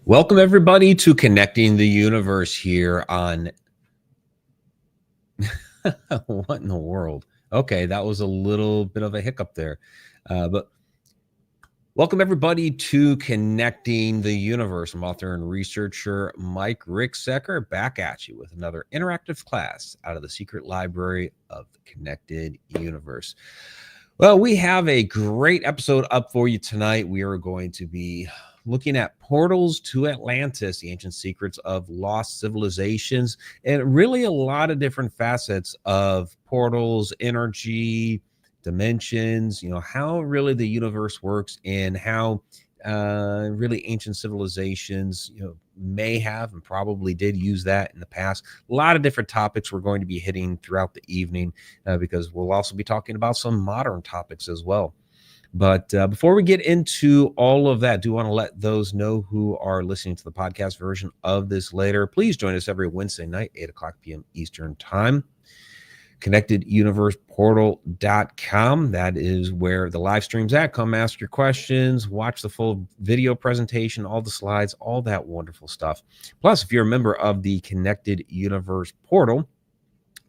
Welcome, everybody, to Connecting the Universe here on what in the world? Okay, that was a little bit of a hiccup there. But welcome, everybody, to Connecting the Universe. I'm author and researcher Mike Ricksecker, back at you with another interactive class out of the secret library of the Connected Universe. Well, we have a great episode up for you tonight. We are going to be looking at portals to Atlantis, the ancient secrets of lost civilizations, and really a lot of different facets of portals, energy, dimensions, how really the universe works and how really ancient civilizations, may have and probably did use that in the past. A lot of different topics we're going to be hitting throughout the evening because we'll also be talking about some modern topics as well. But before we get into all of that, I do want to let those know who are listening to the podcast version of this later. Please join us every Wednesday night, 8 o'clock p.m. Eastern Time. ConnectedUniversePortal.com. That is where the live stream's at. Come ask your questions, watch the full video presentation, all the slides, all that wonderful stuff. Plus, if you're a member of the Connected Universe Portal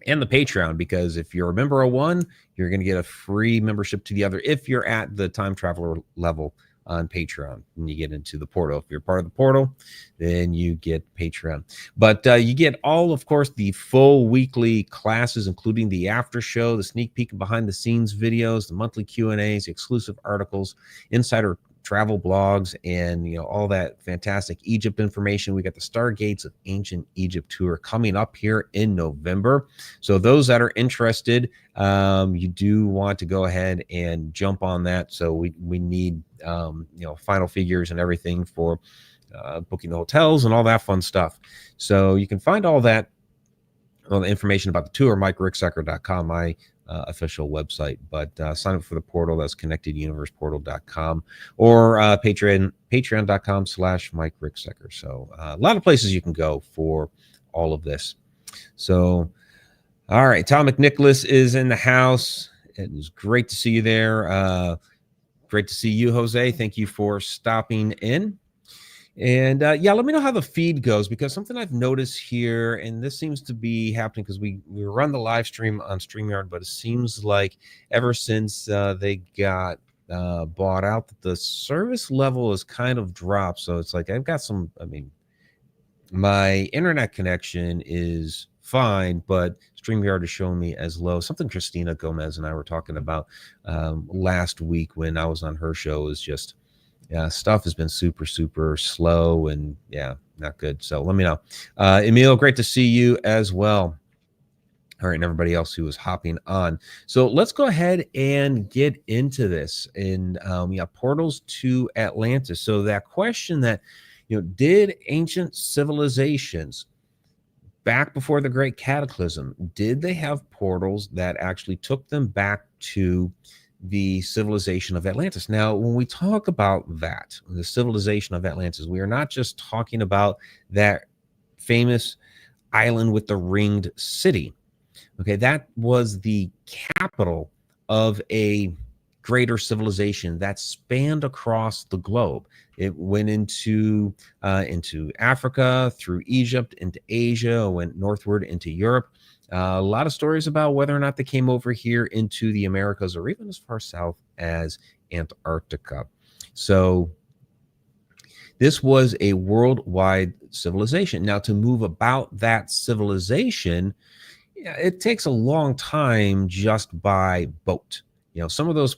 and the Patreon, because if you're a member of one, you're going to get a free membership to the other if you're at the time traveler level on Patreon when you get into the portal. If you're part of the portal, then you get Patreon. But you get all, of course, the full weekly classes, including the after show, the sneak peek and behind the scenes videos, the monthly Q&As, exclusive articles, insider travel blogs, and all that fantastic Egypt information. We got the Stargates of Ancient Egypt tour coming up here in November. So those that are interested, you do want to go ahead and jump on that. So we need final figures and everything for booking the hotels and all that fun stuff. So you can find all that, all the information about the tour, MikeRicksecker.com, my official website. But sign up for the portal. That's ConnectedUniversePortal.com or Patreon.com/Mike Ricksecker. So a lot of places you can go for all of this. So, all right, Tom McNicholas is in the house. It is great to see you there. Great to see you, Jose. Thank you for stopping in. And let me know how the feed goes, because something I've noticed here, and this seems to be happening because we run the live stream on StreamYard, but it seems like ever since they got bought out, that the service level has kind of dropped. So it's like I've got my internet connection is fine, but StreamYard is showing me as low. Something Christina Gomez and I were talking about last week when I was on her show is just, stuff has been super, super slow and not good. So let me know. Emil, great to see you as well. All right, and everybody else who is hopping on. So let's go ahead and get into this. And portals to Atlantis. So that question that, did ancient civilizations back before the Great Cataclysm, did they have portals that actually took them back to the civilization of Atlantis? Now, when we talk about that, the civilization of Atlantis, we are not just talking about that famous island with the ringed city. Okay, that was the capital of a greater civilization that spanned across the globe. It went into Africa, through Egypt, into Asia, went northward into Europe. A lot of stories about whether or not they came over here into the Americas or even as far south as Antarctica. So this was a worldwide civilization. Now, to move about that civilization, it takes a long time just by boat. Some of those,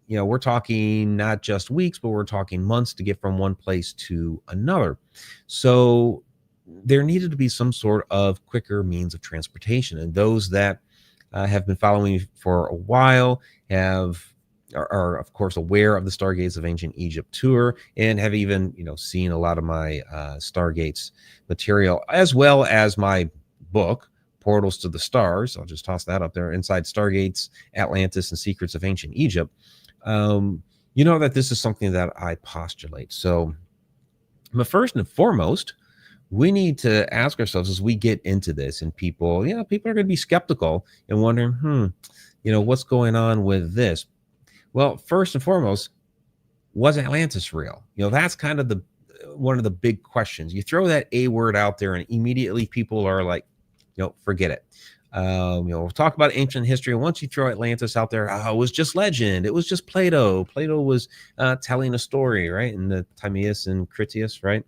we're talking not just weeks, but we're talking months to get from one place to another. So there needed to be some sort of quicker means of transportation. And those that have been following me for a while are of course aware of the Stargates of Ancient Egypt tour and have even, seen a lot of my Stargates material, as well as my book, Portals to the Stars. I'll just toss that up there, Inside Stargates, Atlantis, and Secrets of Ancient Egypt. That this is something that I postulate. So, but first and foremost, we need to ask ourselves as we get into this, and people are going to be skeptical and wondering, what's going on with this? Well, first and foremost, was Atlantis real? That's kind of the one of the big questions. You throw that A word out there, and immediately people are like, forget it. We'll talk about ancient history. And once you throw Atlantis out there, it was just legend. It was just Plato. Plato was telling a story, right? In the Timaeus and Critias, right?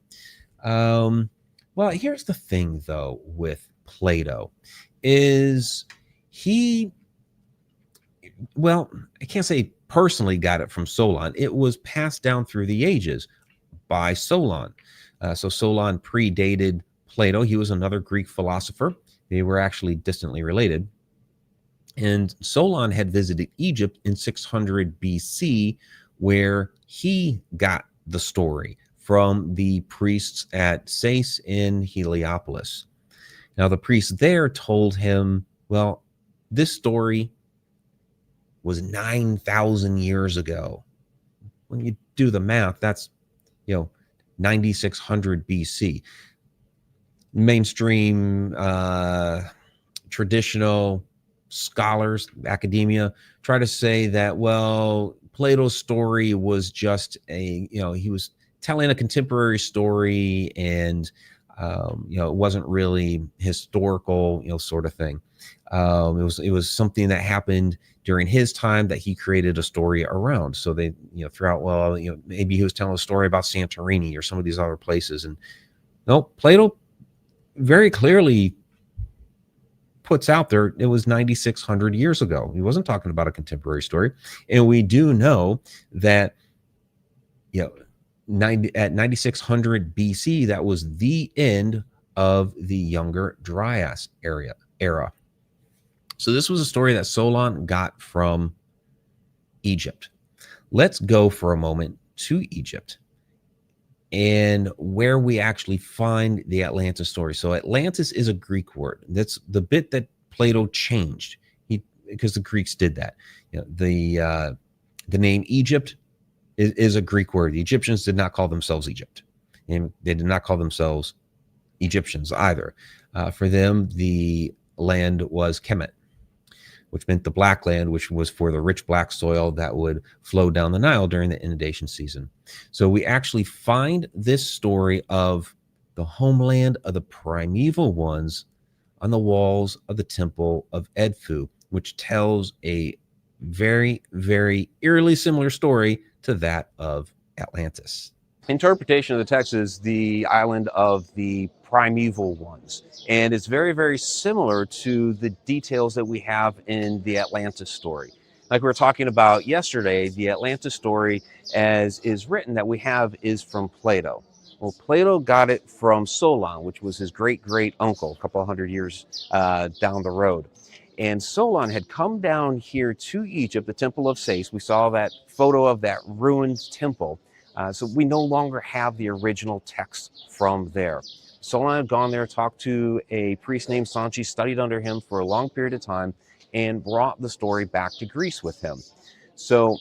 Well, here's the thing, though, with Plato is I can't say personally got it from Solon. It was passed down through the ages by Solon. So Solon predated Plato. He was another Greek philosopher. They were actually distantly related. And Solon had visited Egypt in 600 BC, where he got the story from the priests at Sais in Heliopolis. Now, the priests there told him, well, this story was 9,000 years ago. When you do the math, that's, 9,600 BC. Mainstream traditional scholars, academia, try to say that, well, Plato's story was just he was telling a contemporary story, and it wasn't really historical, sort of thing. It was something that happened during his time that he created a story around. So they, throughout, maybe he was telling a story about Santorini or some of these other places. And no, Plato very clearly puts out there it was 9,600 years ago. He wasn't talking about a contemporary story. And we do know that, at 9,600 BC, that was the end of the Younger Dryas era. So this was a story that Solon got from Egypt. Let's go for a moment to Egypt and where we actually find the Atlantis story. So Atlantis is a Greek word. That's the bit that Plato changed, because the Greeks did that. The name Egypt is a Greek word. The Egyptians did not call themselves Egypt, and they did not call themselves Egyptians either. For them, the land was Kemet, which meant the black land, which was for the rich black soil that would flow down the Nile during the inundation season. So we actually find this story of the homeland of the primeval ones on the walls of the temple of Edfu, which tells a very, very eerily similar story to that of Atlantis. Interpretation of the text is the island of the primeval ones. And it's very, very similar to the details that we have in the Atlantis story. Like we were talking about yesterday, the Atlantis story as is written that we have is from Plato. Well, Plato got it from Solon, which was his great uncle a couple hundred years down the road. And Solon had come down here to Egypt, the temple of Sais. We saw that photo of that ruined temple. So we no longer have the original text from there. Solon had gone there, talked to a priest named Sanchi, studied under him for a long period of time, and brought the story back to Greece with him. So,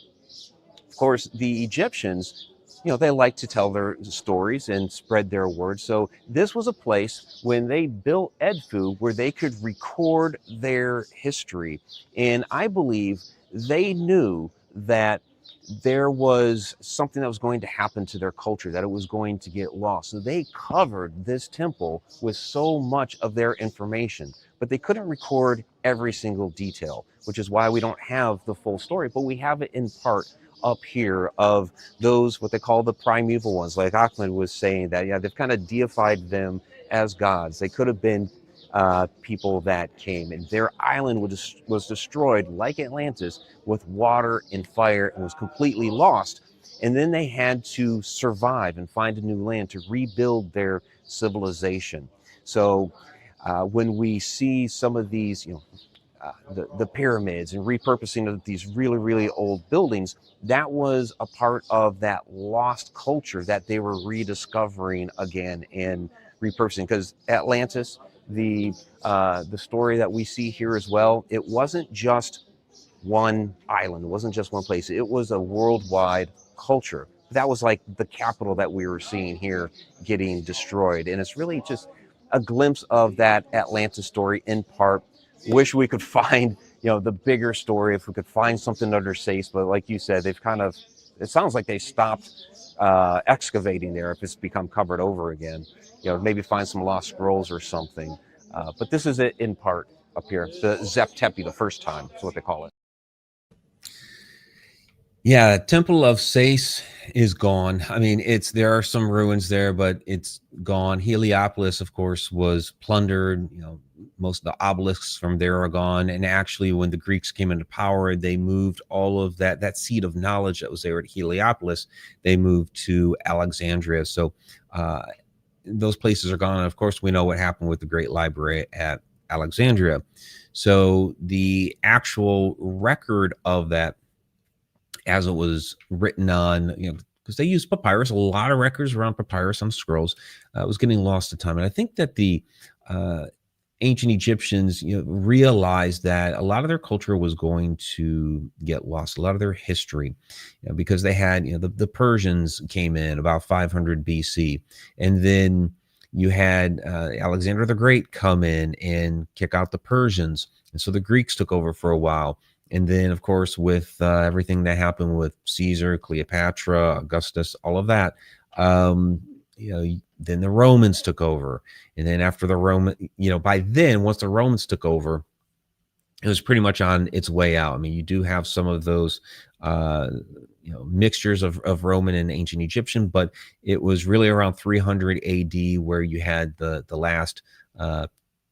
of course, the Egyptians, they like to tell their stories and spread their word. So this was a place when they built Edfu where they could record their history. And I believe they knew that there was something that was going to happen to their culture, that it was going to get lost. So they covered this temple with so much of their information, but they couldn't record every single detail, which is why we don't have the full story, but we have it in part up here of those, what they call the primeval ones. Like Ahmed was saying that, they've kind of deified them as gods. They could have been people that came, and their island was destroyed like Atlantis with water and fire and was completely lost. And then they had to survive and find a new land to rebuild their civilization. So when we see some of these, the pyramids and repurposing of these really, really old buildings, that was a part of that lost culture that they were rediscovering again and repurposing. Because Atlantis, the story that we see here as well, it wasn't just one island, it wasn't just one place, it was a worldwide culture. That was like the capital that we were seeing here getting destroyed. And it's really just a glimpse of that Atlantis story in part. Wish we could find, the bigger story, if we could find something under Sais, but like you said, they've kind of it sounds like they stopped excavating there if it's become covered over again. You know, maybe find some lost scrolls or something. But this is it in part up here. The Zep Tepi, the first time, is what they call it. Yeah, Temple of Sais is gone. I mean, there are some ruins there, but it's gone. Heliopolis, of course, was plundered. You know, most of the obelisks from there are gone. And actually, when the Greeks came into power, they moved all of that seat of knowledge that was there at Heliopolis. They moved to Alexandria. So those places are gone. And of course, we know what happened with the Great Library at Alexandria. So the actual record of that, as it was written on, you know, because they used papyrus, a lot of records around papyrus on scrolls, was getting lost to time. And I think that the ancient Egyptians, you know, realized that a lot of their culture was going to get lost, a lot of their history, you know, because they had, you know, the Persians came in about 500 BC, and then you had Alexander the Great come in and kick out the Persians, and so the Greeks took over for a while. And then, of course, with everything that happened with Caesar, Cleopatra, Augustus, all of that, you know, then the Romans took over. And then after the Roman, you know, by then, once the Romans took over, it was pretty much on its way out. I mean, you do have some of those, you know, mixtures of Roman and ancient Egyptian, but it was really around 300 AD where you had the last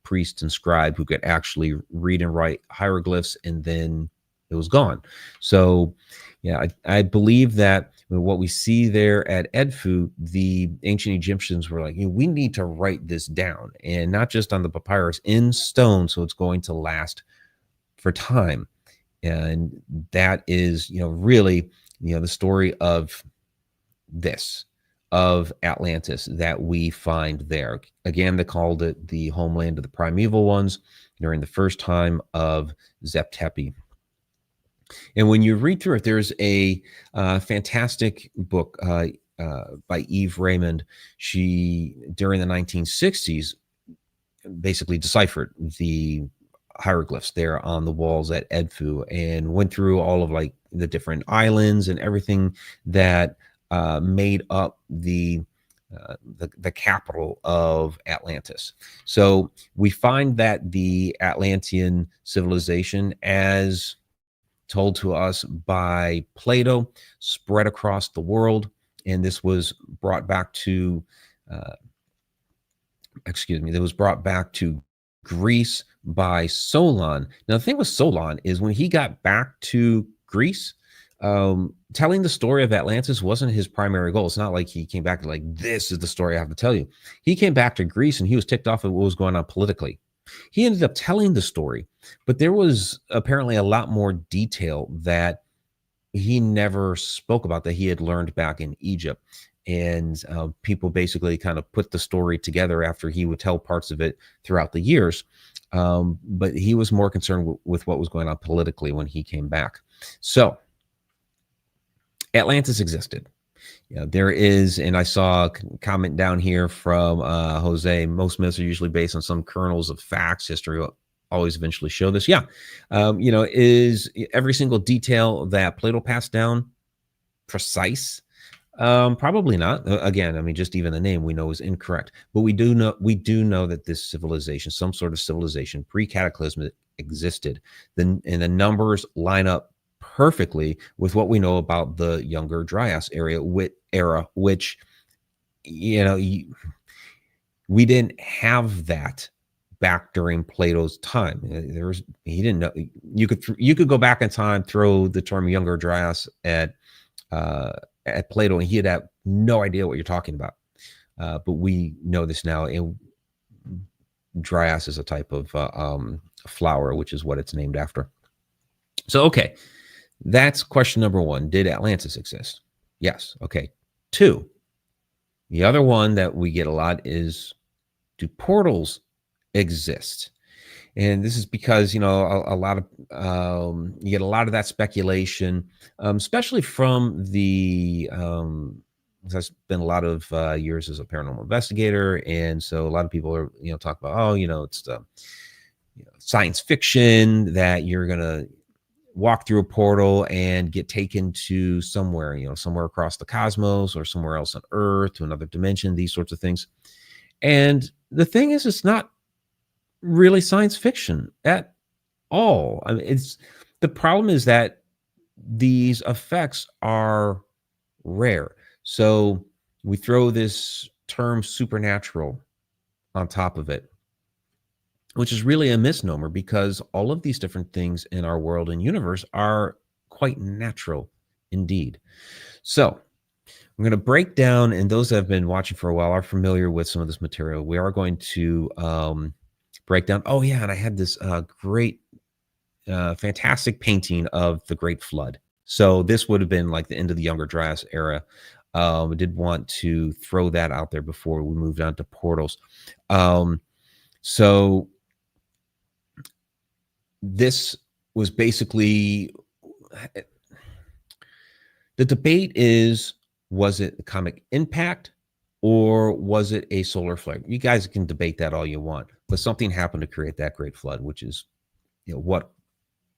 priest and scribe who could actually read and write hieroglyphs, and then it was gone. So yeah, I believe that what we see there at Edfu, the ancient Egyptians were like, you know, we need to write this down, and not just on the papyrus, in stone, so it's going to last for time. And that is, you know, really, you know, the story of Atlantis that we find there. Again, they called it the homeland of the primeval ones during the first time of Zep Tepi. And when you read through it, there's a fantastic book by Eve Raymond. She, during the 1960s, basically deciphered the hieroglyphs there on the walls at Edfu and went through all of like the different islands and everything that made up the capital of Atlantis. So we find that the Atlantean civilization, as told to us by Plato, spread across the world, and this was brought back to, it was brought back to Greece by Solon. Now, the thing with Solon is when he got back to Greece, telling the story of Atlantis wasn't his primary goal. It's not like he came back to like, this is the story I have to tell you. He came back to Greece and he was ticked off at what was going on politically. He ended up telling the story, but there was apparently a lot more detail that he never spoke about that he had learned back in Egypt. And people basically kind of put the story together after he would tell parts of it throughout the years. But he was more concerned with what was going on politically when he came back. So Atlantis existed. You know, there is, and I saw a comment down here from Jose, most myths are usually based on some kernels of facts. History will always eventually show this. Yeah. You know, is every single detail that Plato passed down precise? Probably not. Again, I mean, just even the name we know is incorrect, but we do know that this civilization, some sort of civilization, pre-cataclysmic, existed. And the numbers line up perfectly with what we know about the Younger Dryas era, which, you know, we didn't have that back during Plato's time. He didn't know. You could go back in time, throw the term Younger Dryas at Plato, and he'd have no idea what you're talking about. But we know this now. And Dryas is a type of flower, which is what it's named after. So, okay, that's question number one. Did Atlantis exist? Yes. Okay. Two, the other one that we get a lot is, do portals exist? And this is because, you know, a lot of you get a lot of that speculation, especially from the I spent a lot of years as a paranormal investigator, and so a lot of people are, you know, talk about, oh, you know, it's the, you know, science fiction that you're gonna walk through a portal and get taken to somewhere, somewhere across the cosmos or somewhere else on Earth to another dimension, these sorts of things. And the thing is, it's not really science fiction at all. I mean, the problem is that these effects are rare. So we throw this term supernatural on top of it, which is really a misnomer because all of these different things in our world and universe are quite natural indeed. So I'm going to break down, and those that have been watching for a while are familiar with some of this material. We are going to break down. Oh, yeah, and I had this great, fantastic painting of the Great Flood. So this would have been like the end of the Younger Dryas era. I did want to throw that out there before we moved on to portals. So this was basically, the debate is, was it a comic impact or was it a solar flare? You guys can debate that all you want, but something happened to create that Great Flood, which is what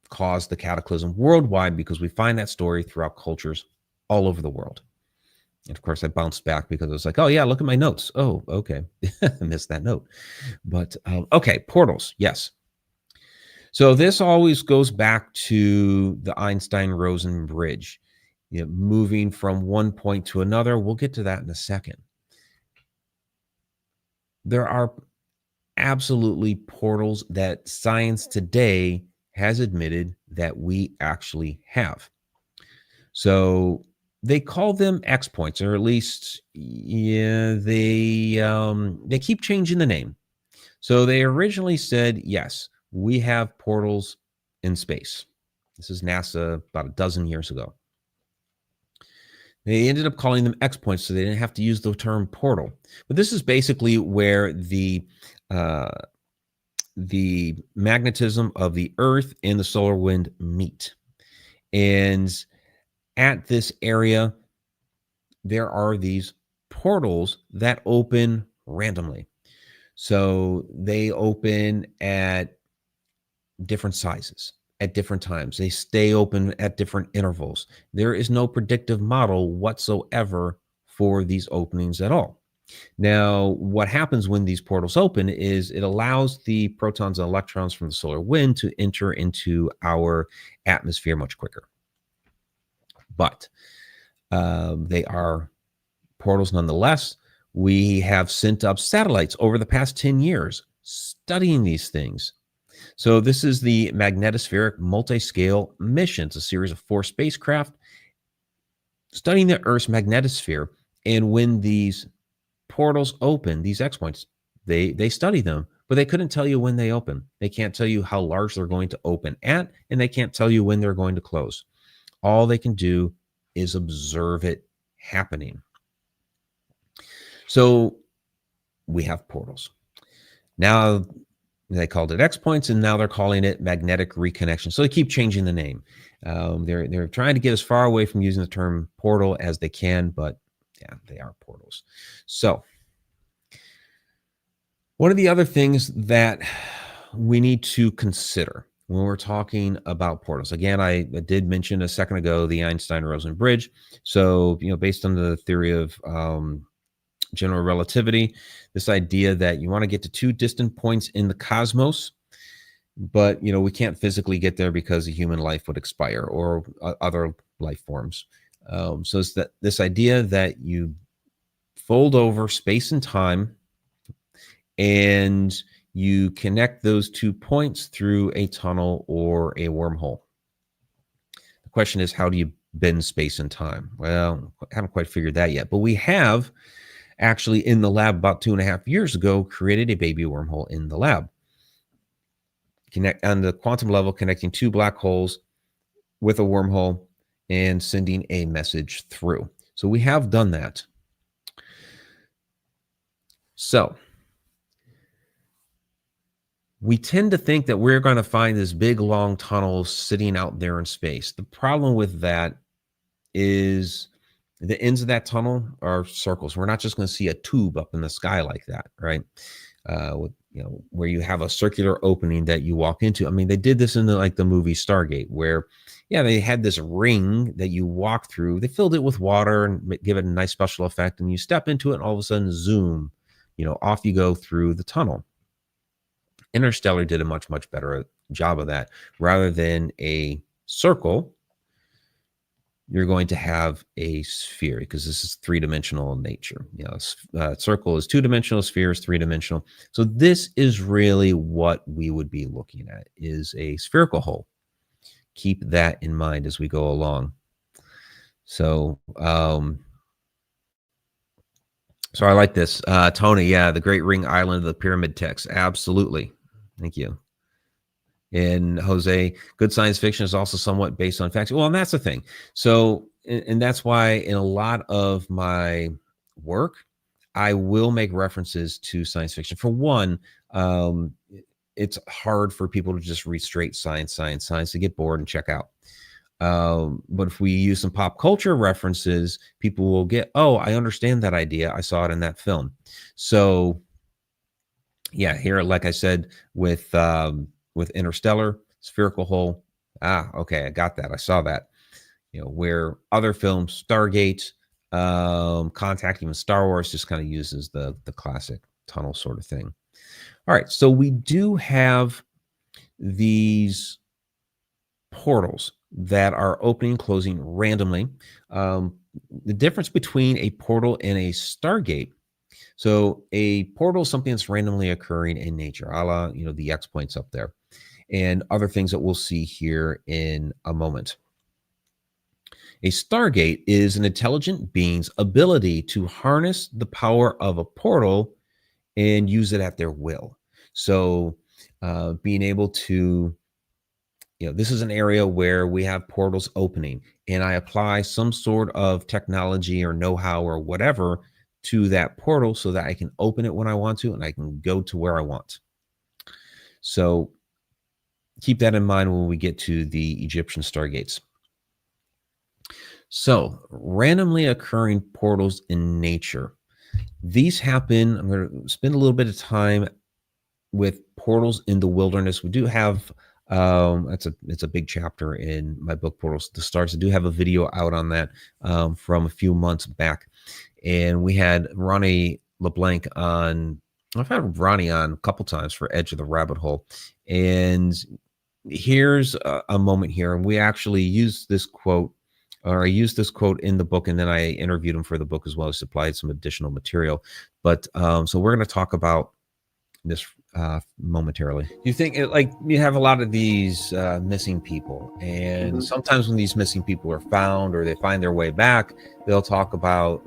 caused the cataclysm worldwide, because we find that story throughout cultures all over the world. And of course, I bounced back because I was like, oh, yeah, look at my notes. Oh, okay. I missed that note. But okay, portals, yes. So this always goes back to the Einstein-Rosen bridge, moving from one point to another. We'll get to that in a second. There are absolutely portals that science today has admitted that we actually have. So they call them X points, or at least, they keep changing the name. So they originally said, yes, we have portals in space. This is NASA about a dozen years ago. They ended up calling them X points, so they didn't have to use the term portal. But this is basically where the magnetism of the Earth and the solar wind meet. And at this area, there are these portals that open randomly. So they open at different sizes, at different times. They stay open at different intervals. There is no predictive model whatsoever for these openings at all. Now, what happens when these portals open is it allows the protons and electrons from the solar wind to enter into our atmosphere much quicker. But they are portals nonetheless. We have sent up satellites over the past 10 years studying these things. So this is the Magnetospheric Multiscale Mission. It's a series of 4 spacecraft studying the Earth's magnetosphere. And when these portals open, these X points, they study them, but they couldn't tell you when they open. They can't tell you how large they're going to open at, and they can't tell you when they're going to close. All they can do is observe it happening. So we have portals. Now they called it X points, and now they're calling it magnetic reconnection. So they keep changing the name. They're trying to get as far away from using the term portal as they can, but yeah, they are portals. So one of the other things that we need to consider when we're talking about portals, again, I did mention a second ago the Einstein-Rosen bridge. So, based on the theory of general relativity, this idea that you want to get to 2 distant points in the cosmos, but we can't physically get there because a human life would expire or other life forms. So it's this idea that you fold over space and time and you connect those 2 points through a tunnel or a wormhole. The question is, how do you bend space and time? Well, I haven't quite figured that yet, but we have actually in the lab about 2.5 years ago created a baby wormhole in the lab. Connect on the quantum level, connecting 2 black holes with a wormhole and sending a message through. So we have done that. So we tend to think that we're going to find this big, long tunnel sitting out there in space. The problem with that is the ends of that tunnel are circles. We're not just going to see a tube up in the sky like that, right? where you have a circular opening that you walk into. I mean, they did this in the movie Stargate, where, yeah, they had this ring that you walk through. They filled it with water and give it a nice special effect, and you step into it, and all of a sudden, zoom, off you go through the tunnel. Interstellar did a much, much better job of that. Rather than a circle, you're going to have a sphere, because this is three-dimensional in nature. Circle is two-dimensional, sphere is three-dimensional. So this is really what we would be looking at, is a spherical hole. Keep that in mind as we go along. So, so I like this. Tony, yeah, the Great Ring Island of the Pyramid Text. Absolutely. Thank you. And Jose, good science fiction is also somewhat based on facts. Well, and that's the thing. So, and that's why in a lot of my work, I will make references to science fiction. For one, it's hard for people to just read straight science to get bored and check out. But if we use some pop culture references, people will get, oh, I understand that idea. I saw it in that film. So, yeah, here, like I said, with Interstellar, spherical hole. Okay, I got that. I saw that. Where other films, Stargate, Contact, even Star Wars, just kind of uses the classic tunnel sort of thing. All right, so we do have these portals that are opening and closing randomly. The difference between a portal and a Stargate. So a portal is something that's randomly occurring in nature, a la, the X points up there, and other things that we'll see here in a moment. A Stargate is an intelligent being's ability to harness the power of a portal and use it at their will. So being able to, this is an area where we have portals opening, and I apply some sort of technology or know-how or whatever to that portal so that I can open it when I want to, and I can go to where I want. So keep that in mind when we get to the Egyptian Stargates. So randomly occurring portals in nature. These happen, I'm going to spend a little bit of time with portals in the wilderness. We do have, it's a big chapter in my book, Portals to Stars. I do have a video out on that from a few months back. And we had Ronnie LeBlanc on. I've had Ronnie on a couple times for Edge of the Rabbit Hole. And here's a moment here. And we actually used this quote, or I used this quote in the book, and then I interviewed him for the book as well. I supplied some additional material. But so we're going to talk about this momentarily. You think you have a lot of these missing people, and sometimes when these missing people are found or they find their way back, they'll talk about,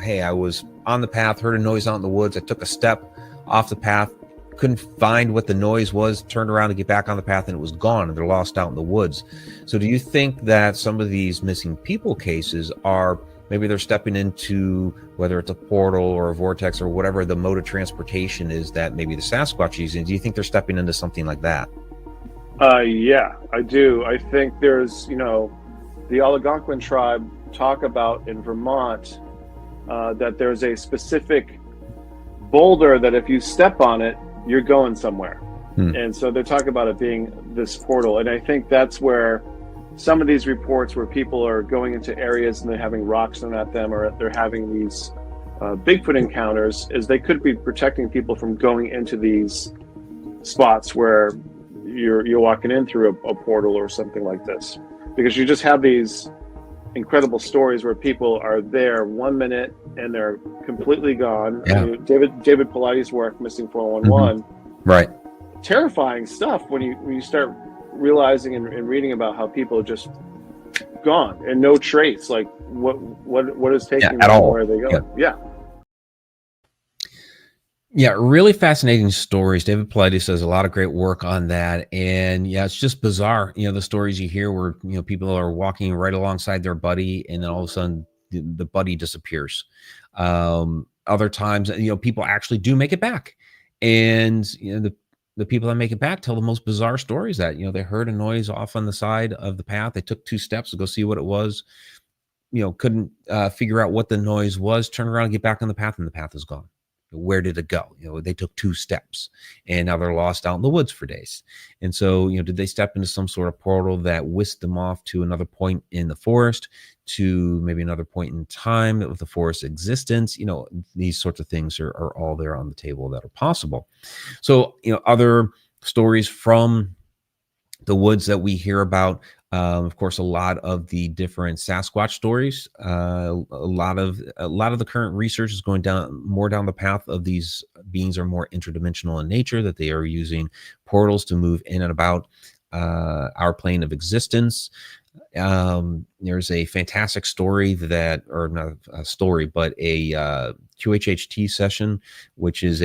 hey, I was on the path, heard a noise out in the woods. I took a step off the path, couldn't find what the noise was, turned around to get back on the path, and it was gone, and they're lost out in the woods. So do you think that some of these missing people cases are, maybe they're stepping into, whether it's a portal or a vortex or whatever the mode of transportation is that maybe the Sasquatch is using, do you think they're stepping into something like that? Yeah, I do. I think there's, the Algonquin tribe talk about in Vermont that there's a specific boulder that if you step on it, you're going somewhere. And so they're talking about it being this portal. And I think that's where some of these reports where people are going into areas and they're having rocks thrown at them, or they're having these Bigfoot encounters, is they could be protecting people from going into these spots where you're walking in through a portal or something like this. Because you just have these incredible stories where people are there 1 minute and they're completely gone. Yeah. I mean, David Pilates' work, Missing 411, right? Terrifying stuff when you start realizing and reading about how people are just gone and no trace. Like what is taking them, all. where are they going? Yeah, really fascinating stories. David Pilates does a lot of great work on that. And yeah, it's just bizarre. The stories you hear where, people are walking right alongside their buddy, and then all of a sudden the buddy disappears. Other times, people actually do make it back. And, the people that make it back tell the most bizarre stories that, they heard a noise off on the side of the path. They took 2 steps to go see what it was, couldn't figure out what the noise was, turn around and get back on the path, and the path is gone. Where did it go? They took 2 steps and now they're lost out in the woods for days. And so, did they step into some sort of portal that whisked them off to another point in the forest, to maybe another point in time with the forest's existence? These sorts of things are all there on the table that are possible. So, other stories from the woods that we hear about, of course, a lot of the different Sasquatch stories. A lot of the current research is going more down the path of these beings are more interdimensional in nature, that they are using portals to move in and about our plane of existence. There's a fantastic story or not a story, but a QHHT session, which is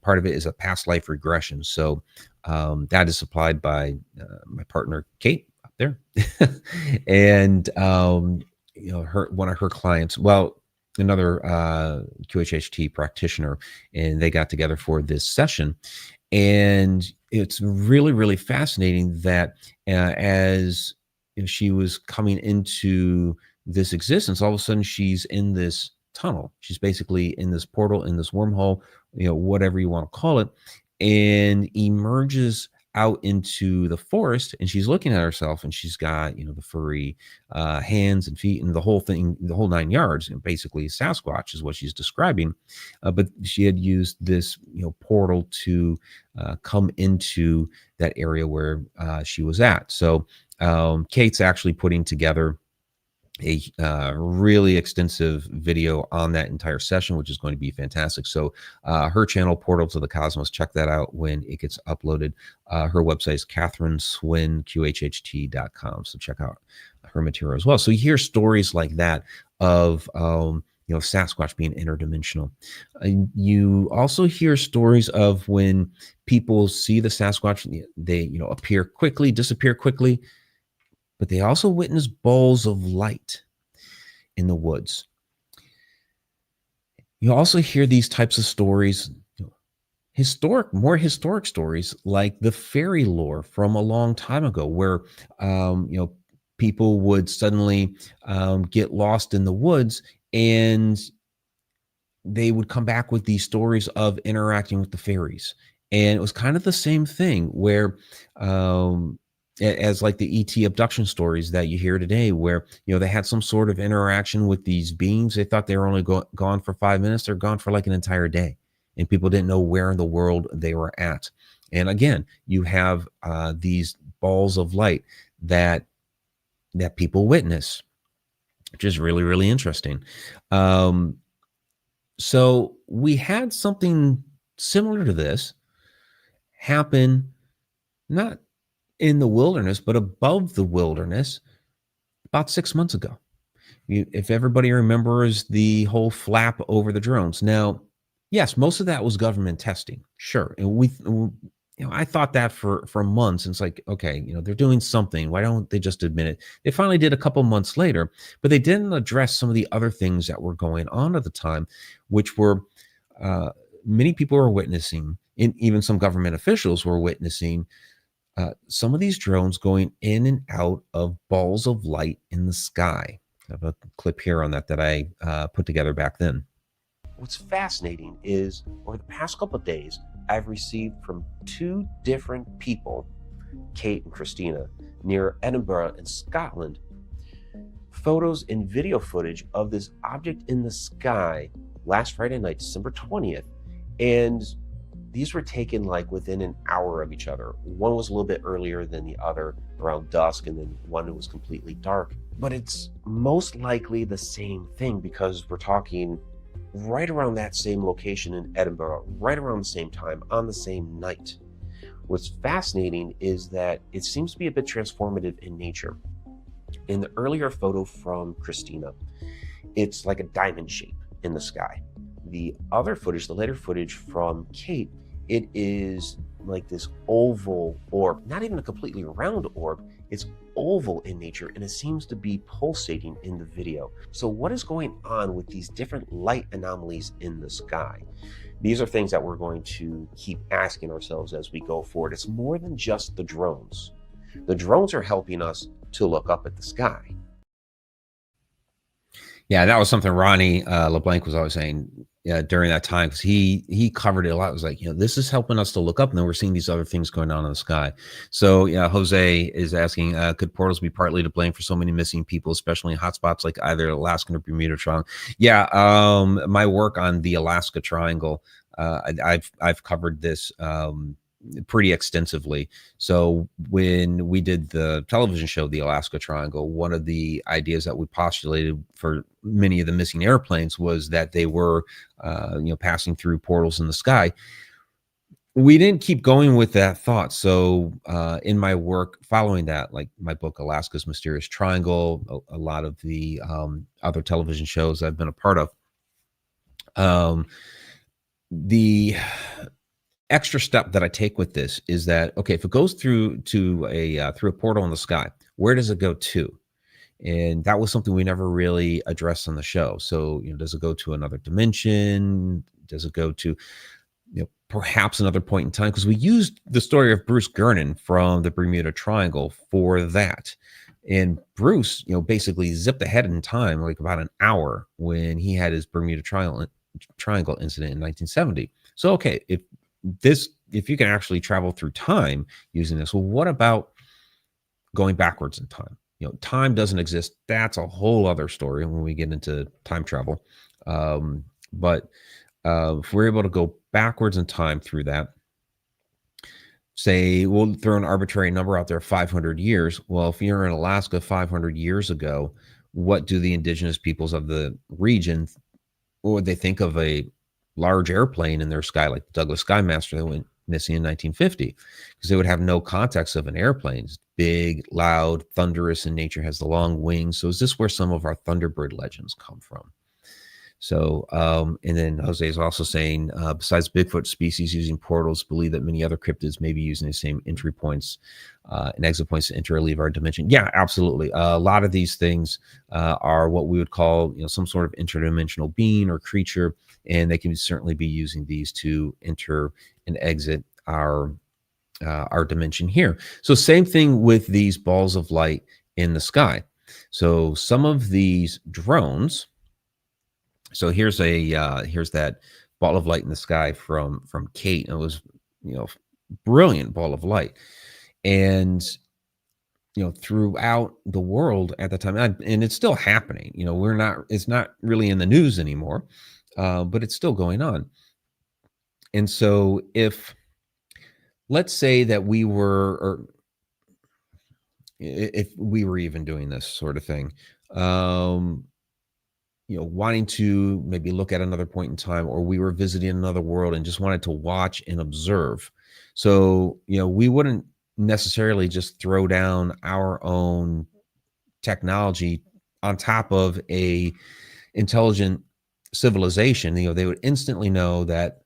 part of it is a past life regression. So that is supplied by my partner Kate up there, and one of her clients. Well, another QHHT practitioner, and they got together for this session. And it's really, really fascinating that as she was coming into this existence, all of a sudden she's in this tunnel. She's basically in this portal, in this wormhole, whatever you want to call it, and emerges out into the forest. And she's looking at herself, and she's got, the furry hands and feet and the whole thing, the whole 9 yards. And basically Sasquatch is what she's describing. But she had used this, portal to come into that area where she was at. So Kate's actually putting together a really extensive video on that entire session, which is going to be fantastic. So her channel, Portal to the Cosmos, check that out when it gets uploaded. Her website is catherineswinqhht.com. So check out her material as well. So you hear stories like that of Sasquatch being interdimensional. You also hear stories of when people see the Sasquatch, they appear quickly, disappear quickly, but they also witness balls of light in the woods. You also hear these types of stories, more historic stories, like the fairy lore from a long time ago, where people would suddenly get lost in the woods, and they would come back with these stories of interacting with the fairies. And it was kind of the same thing where as like the ET abduction stories that you hear today, where they had some sort of interaction with these beings. They thought they were only gone for 5 minutes. They're gone for like an entire day, and people didn't know where in the world they were at. And again, you have these balls of light that people witness, which is really, really interesting. So we had something similar to this happen, not in the wilderness, but above the wilderness, about 6 months ago. If everybody remembers the whole flap over the drones. Now, yes, most of that was government testing, sure. And I thought that for months. And it's like, okay, they're doing something. Why don't they just admit it? They finally did a couple months later, but they didn't address some of the other things that were going on at the time, which were many people were witnessing, and even some government officials were witnessing some of these drones going in and out of balls of light in the sky. I have a clip here on that I put together back then. What's fascinating is over the past couple of days, I've received from 2 different people, Kate and Christina, near Edinburgh in Scotland, photos and video footage of this object in the sky last Friday night, December 20th. And these were taken like within an hour of each other. One was a little bit earlier than the other, around dusk, and then one was completely dark. But it's most likely the same thing, because we're talking right around that same location in Edinburgh, right around the same time, on the same night. What's fascinating is that it seems to be a bit transformative in nature. In the earlier photo from Christina, it's like a diamond shape in the sky. The other footage, the later footage from Kate, it is like this oval orb, not even a completely round orb. It's oval in nature, and it seems to be pulsating in the video. So what is going on with these different light anomalies in the sky? These are things that we're going to keep asking ourselves as we go forward. It's more than just the drones. The drones are helping us to look up at the sky. Yeah, that was something Ronnie LeBlanc was always saying. during that time, because he covered it a lot. It was like, this is helping us to look up, and then we're seeing these other things going on in the sky. So yeah, Jose is asking, could portals be partly to blame for so many missing people, especially in hotspots like either Alaska or Bermuda Triangle? Yeah, my work on the Alaska Triangle, I've covered this pretty extensively. So when we did the television show, The Alaska Triangle, one of the ideas that we postulated for many of the missing airplanes was that they were, passing through portals in the sky. We didn't keep going with that thought. So in my work following that, like my book, Alaska's Mysterious Triangle, a lot of the other television shows I've been a part of, the extra step that I take with this is that, okay, if it goes through a portal in the sky, where does it go to? And that was something we never really addressed on the show. So, does it go to another dimension? Does it go to, perhaps another point in time? Because we used the story of Bruce Gernon from the Bermuda Triangle for that. And Bruce, basically zipped ahead in time, like about an hour, when he had his Bermuda Triangle incident in 1970. So, okay, if you can actually travel through time using this, well, what about going backwards in time? Time doesn't exist. That's a whole other story when we get into time travel. But if we're able to go backwards in time through that, say we'll throw an arbitrary number out there, 500 years. Well, if you're in Alaska 500 years ago, what do the indigenous peoples of the region, what would they think of a large airplane in their sky, like the Douglas Skymaster that went missing in 1950? Because they would have no context of an airplane. It's big, loud, thunderous in nature, has the long wings. So is this where some of our Thunderbird legends come from? So, and then Jose is also saying, besides Bigfoot, species using portals believe that many other cryptids may be using the same entry points and exit points to enter or leave our dimension. Yeah, absolutely. A lot of these things are what we would call, some sort of interdimensional being or creature, and they can certainly be using these to enter and exit our dimension here. So same thing with these balls of light in the sky. So some of these drones. So here's that ball of light in the sky from Kate. It was, brilliant ball of light. And, throughout the world at the time, and it's still happening, it's not really in the news anymore, but it's still going on. And so let's say that we were, or if we were even doing this sort of thing, wanting to maybe look at another point in time, or we were visiting another world and just wanted to watch and observe. So, we wouldn't necessarily just throw down our own technology on top of a intelligent civilization. They would instantly know that,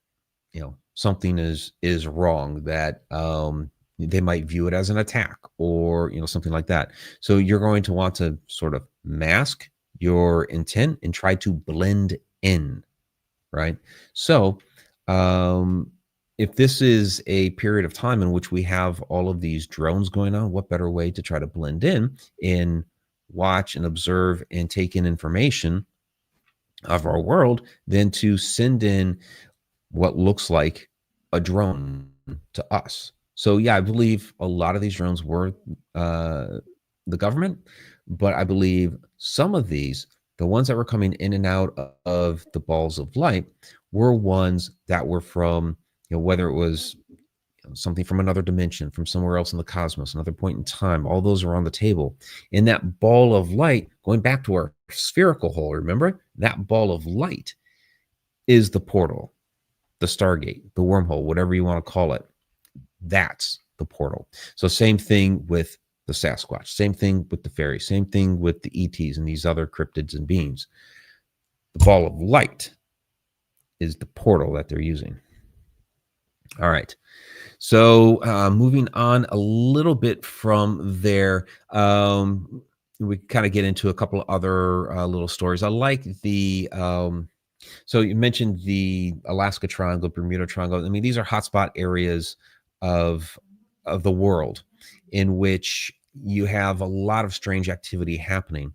something is wrong, that they might view it as an attack or, something like that. So you're going to want to sort of mask your intent and try to blend in, right? So if this is a period of time in which we have all of these drones going on, what better way to try to blend in and watch and observe and take in information of our world than to send in what looks like a drone to us? So yeah, I believe a lot of these drones were the government, but I believe some of these, the ones that were coming in and out of the balls of light, were ones that were from, whether it was something from another dimension, from somewhere else in the cosmos, another point in time, all those are on the table. And that ball of light, going back to our spherical hole, remember, that ball of light is the portal, the stargate, the wormhole, whatever you want to call it. That's the portal. So same thing with the Sasquatch, same thing with the fairy, same thing with the ETs and these other cryptids and beings. The ball of light is the portal that they're using. All right. So moving on a little bit from there, we kind of get into a couple of other little stories. I like the, so you mentioned the Alaska Triangle, Bermuda Triangle. I mean, these are hotspot areas of the world in which you have a lot of strange activity happening.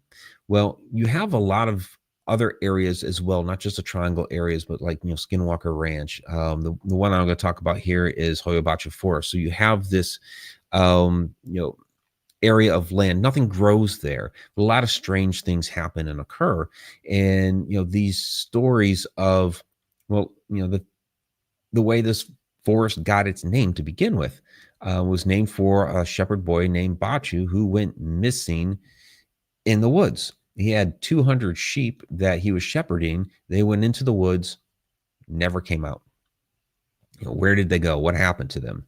Well, you have a lot of other areas as well, not just the triangle areas, but like, Skinwalker Ranch. The one I'm going to talk about here is Hoyobacha Forest. So you have this, area of land. Nothing grows there. But a lot of strange things happen and occur. And, these stories of, the way this forest got its name to begin with was named for a shepherd boy named Bachu who went missing in the woods. He had 200 sheep that he was shepherding. They went into the woods, never came out. Where did they go? What happened to them?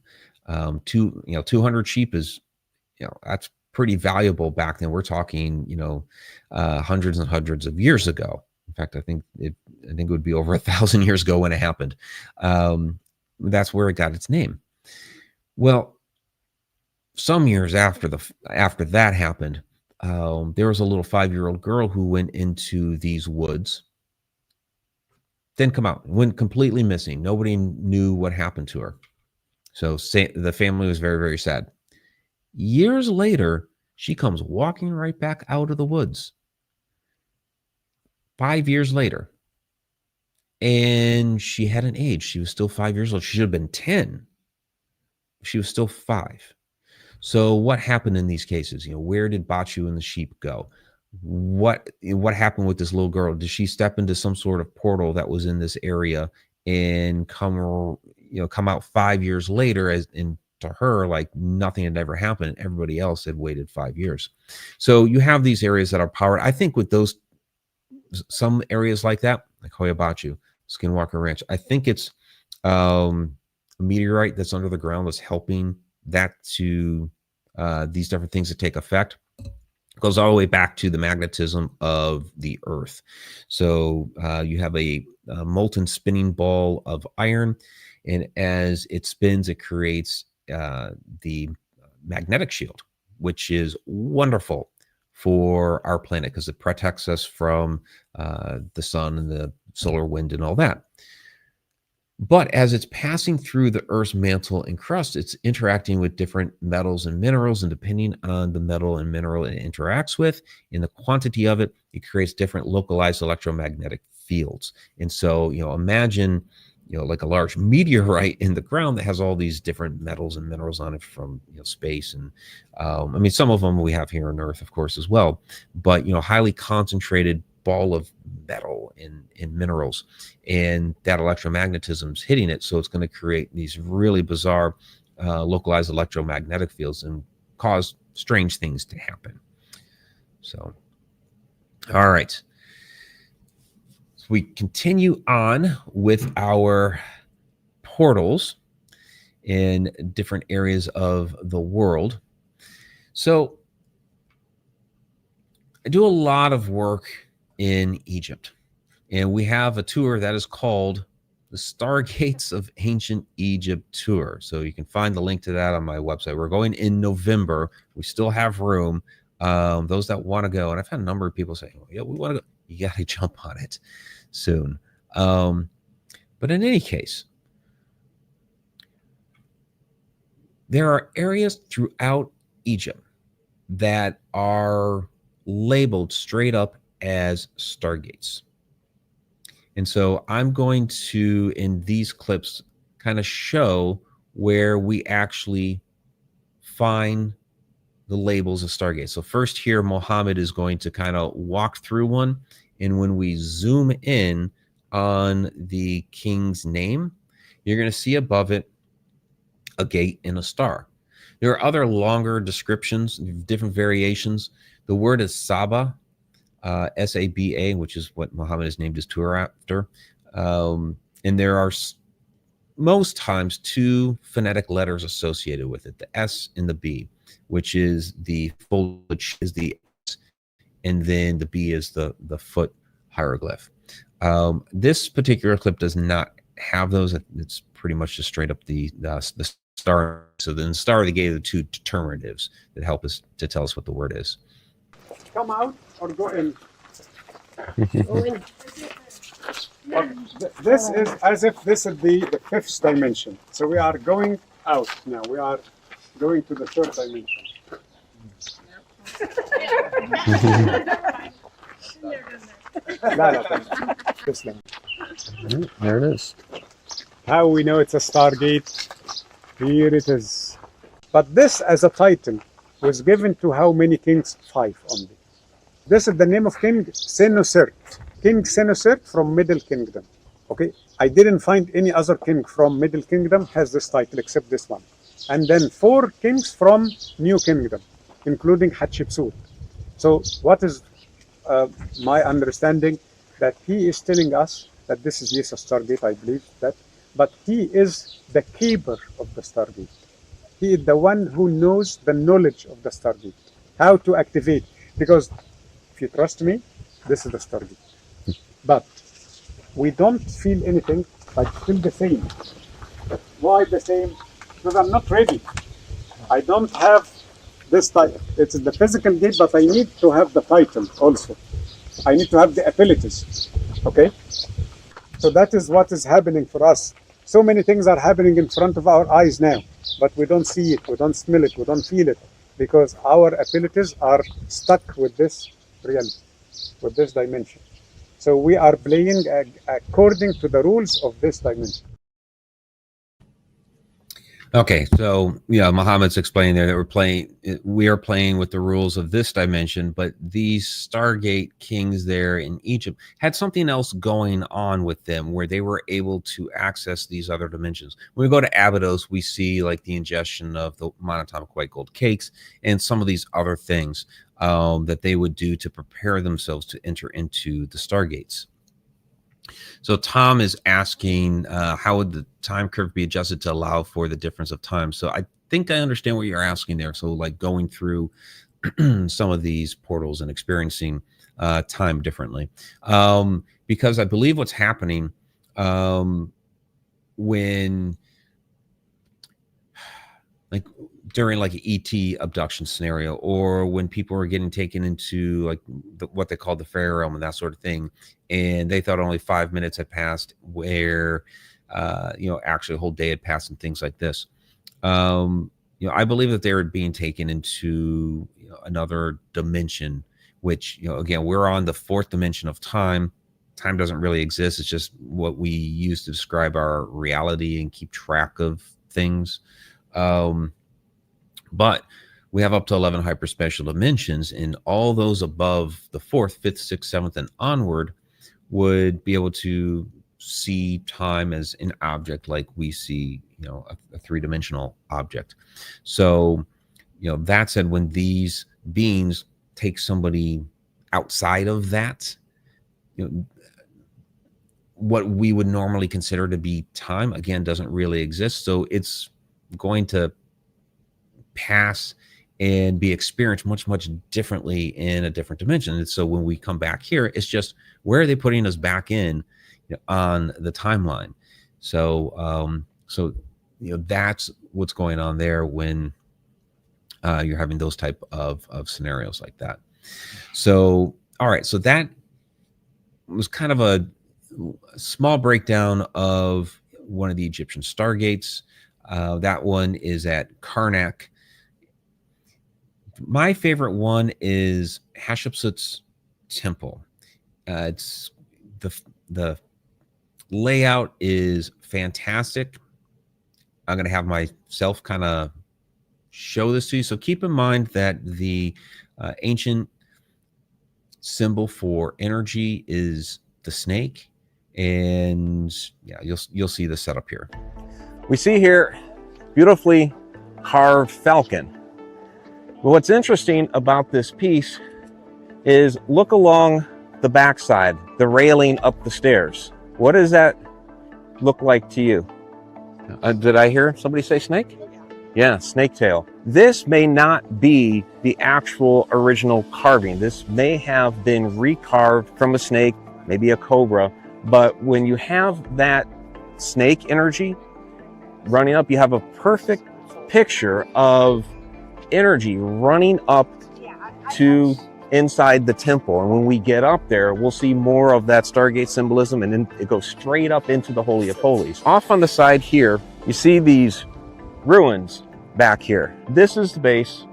200 sheep is, that's pretty valuable back then. We're talking, hundreds and hundreds of years ago. In fact, I think it would be over 1,000 years ago when it happened. That's where it got its name. Well, some years after that happened, there was a little 5-year-old girl who went into these woods, didn't come out, went completely missing. Nobody knew what happened to her. So the family was very, very sad. Years later, she comes walking right back out of the woods. 5 years later. And she hadn't aged. She was still 5 years old. She should have been 10. She was still 5. So what happened in these cases? Where did Bachu and the sheep go? What happened with this little girl? Did she step into some sort of portal that was in this area and come out 5 years later, and to her, like nothing had ever happened, and everybody else had waited 5 years? So you have these areas that are powered. I think with some areas like that, like Hoyobacha, Skinwalker Ranch, I think it's a meteorite that's under the ground that's helping that to these different things to take effect. It goes all the way back to the magnetism of the earth. So you have a molten spinning ball of iron, and as it spins, it creates the magnetic shield, which is wonderful for our planet because it protects us from the sun and the solar wind and all that. But as it's passing through the Earth's mantle and crust, it's interacting with different metals and minerals, and depending on the metal and mineral it interacts with, in the quantity of it, it creates different localized electromagnetic fields. And so, imagine, like a large meteorite in the ground that has all these different metals and minerals on it from space. And some of them we have here on Earth, of course, as well. But highly concentrated ball of metal and minerals, and that electromagnetism is hitting it. So it's going to create these really bizarre localized electromagnetic fields and cause strange things to happen. So, all right. So we continue on with our portals in different areas of the world. So I do a lot of work in Egypt, and we have a tour that is called the Stargates of Ancient Egypt tour. So you can find the link to that on my website. We're going in November. We still have room. Those that want to go, and I've had a number of people saying, yeah, we want to go. You got to jump on it soon. But in any case, there are areas throughout Egypt that are labeled straight up as stargates. And so I'm going to, in these clips, kind of show where we actually find the labels of stargates. So first here, Mohammed is going to kind of walk through one. And when we zoom in on the king's name, you're going to see above it a gate and a star. There are other longer descriptions, different variations. The word is Saba, S-A-B-A, which is what Muhammad has named his tour after. And there are most times two phonetic letters associated with it, the S and the B, which is the foliage is the S, and then the B is the foot hieroglyph. This particular clip does not have those. It's pretty much just straight up the star. So then the star, they gave the two determinatives that help us to tell us what the word is. Come out or go in. This is as if this is the fifth dimension. So we are going out now. We are going to the third dimension. لا لا تسلم. There it is. How we know it's a stargate? Here it is. But this as a title was given to how many kings? 5 only. This is the name of King Senusert. King Senusert from Middle Kingdom. Okay, I didn't find any other king from Middle Kingdom has this title except this one. And then 4 kings from New Kingdom, including Hatshepsut. So what is my understanding? That he is telling us that this is, yes, a stargate, I believe that, but he is the keeper of the stargate. He is the one who knows the knowledge of the stargate, how to activate. Because if you trust me, this is the stargate. But we don't feel anything, but still the same. Why the same? Because I'm not ready. I don't have this title. It's the physical gate, but I need to have the title also. I need to have the abilities. Okay? So that is what is happening for us. So many things are happening in front of our eyes now, but we don't see it, we don't smell it, we don't feel it, because our abilities are stuck with this reality, with this dimension. So we are playing according to the rules of this dimension. Okay, so yeah, Muhammad's explaining there that we are playing with the rules of this dimension, but these Stargate kings there in Egypt had something else going on with them where they were able to access these other dimensions. When we go to Abydos, we see like the ingestion of the monatomic white gold cakes and some of these other things that they would do to prepare themselves to enter into the Stargates. So Tom is asking, how would the time curve be adjusted to allow for the difference of time? So I think I understand what you're asking there. So like going through some of these portals and experiencing time differently. Because I believe what's happening when like during like an ET abduction scenario, or when people were getting taken into like what they call the fairy realm and that sort of thing, and they thought only 5 minutes had passed, where actually a whole day had passed and things like this. I believe that they were being taken into another dimension, which again, we're on the 4th dimension of time. Time doesn't really exist. It's just what we use to describe our reality and keep track of things. But we have up to 11 hyperspatial dimensions, and all those above the 4th, 5th, 6th, 7th, and onward would be able to see time as an object like we see, a 3-dimensional object. So, that said, when these beings take somebody outside of that, what we would normally consider to be time, again, doesn't really exist. So it's going to pass and be experienced much, much differently in a different dimension. And so when we come back here, it's just, where are they putting us back in on the timeline? So, that's what's going on there when you're having those type of scenarios like that. So, all right. So that was kind of a small breakdown of one of the Egyptian stargates. That one is at Karnak. My favorite one is Hatshepsut's temple. It's the layout is fantastic. I'm going to have myself kind of show this to you. So keep in mind that the ancient symbol for energy is the snake, and yeah, you'll see the setup here. We see here beautifully carved falcon. But what's interesting about this piece is look along the backside, the railing up the stairs. What does that look like to you? Did I hear somebody say snake? Yeah, snake tail. This may not be the actual original carving. This may have been recarved from a snake, maybe a cobra. But when you have that snake energy running up, you have a perfect picture of energy running up to inside the temple. And when we get up there, we'll see more of that Stargate symbolism, and then it goes straight up into the Holy of Holies. Off on the side here, you see these ruins back here. This is the base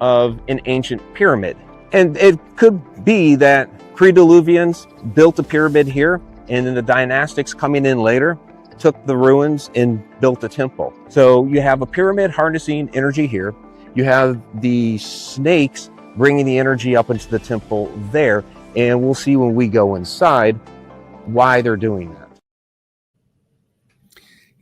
of an ancient pyramid. And it could be that pre-diluvians built a pyramid here, and then the dynastics coming in later took the ruins and built a temple. So you have a pyramid harnessing energy here. You have the snakes bringing the energy up into the temple there. And we'll see when we go inside why they're doing that.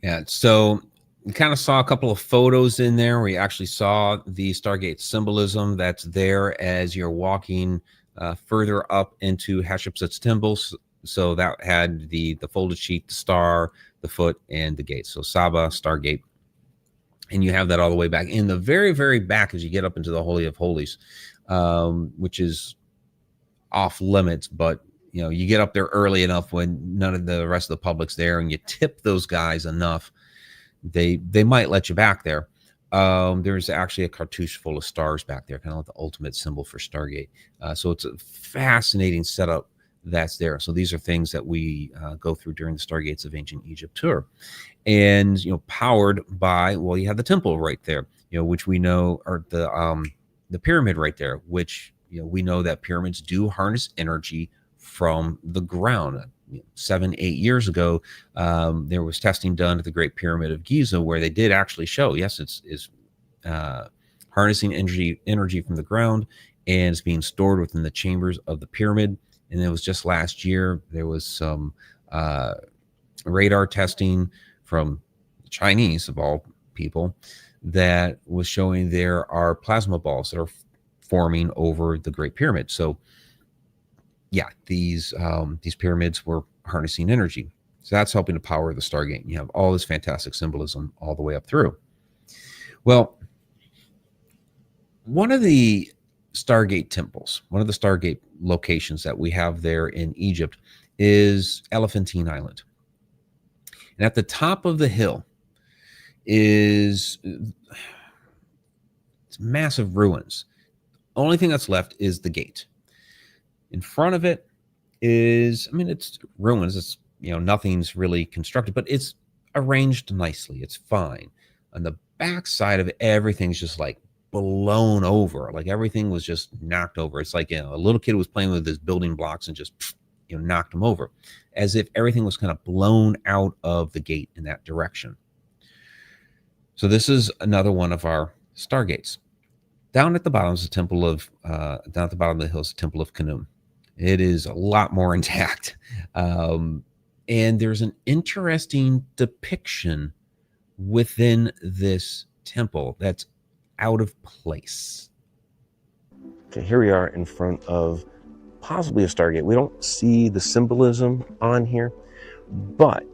Yeah, so you kind of saw a couple of photos in there where you actually saw the Stargate symbolism that's there as you're walking further up into Hatshepsut's temples. So that had the folded sheet, the star, the foot, and the gate. So Saba, Stargate. And you have that all the way back. In the very, very back as you get up into the Holy of Holies, which is off limits, but you know, you get up there early enough when none of the rest of the public's there, and you tip those guys enough, they might let you back there. There's actually a cartouche full of stars back there, kind of like the ultimate symbol for Stargate. So it's a fascinating setup that's there. So these are things that we go through during the Stargates of Ancient Egypt tour. And, you know, powered by, well, you have the temple right there, you know, which we know, or the pyramid right there, which, you know, we know that pyramids do harness energy from the ground. 7-8 years ago, there was testing done at the Great Pyramid of Giza where they did actually show, yes, it's harnessing energy from the ground, and it's being stored within the chambers of the pyramid. And it was just last year, there was some radar testing from the Chinese, of all people, that was showing there are plasma balls that are forming over the Great Pyramid. So yeah, these pyramids were harnessing energy. So that's helping to power the Stargate. And you have all this fantastic symbolism all the way up through. Well, one of the Stargate temples, one of the Stargate locations that we have there in Egypt is Elephantine Island. And at the top of the hill is it's massive ruins. Only thing that's left is the gate. In front of it is, I mean, it's ruins. It's, you know, nothing's really constructed, but it's arranged nicely. It's fine. On the back side of it, everything's just like blown over. Like everything was just knocked over. It's like, you know, a little kid was playing with his building blocks and just, you know, knocked them over, as if everything was kind of blown out of the gate in that direction. So this is another one of our Stargates. Down at the bottom is the temple of, down at the bottom of the hill is the Temple of Khnum. It is a lot more intact. And there's an interesting depiction within this temple that's out of place. Okay, here we are in front of possibly a Stargate. We don't see the symbolism on here, but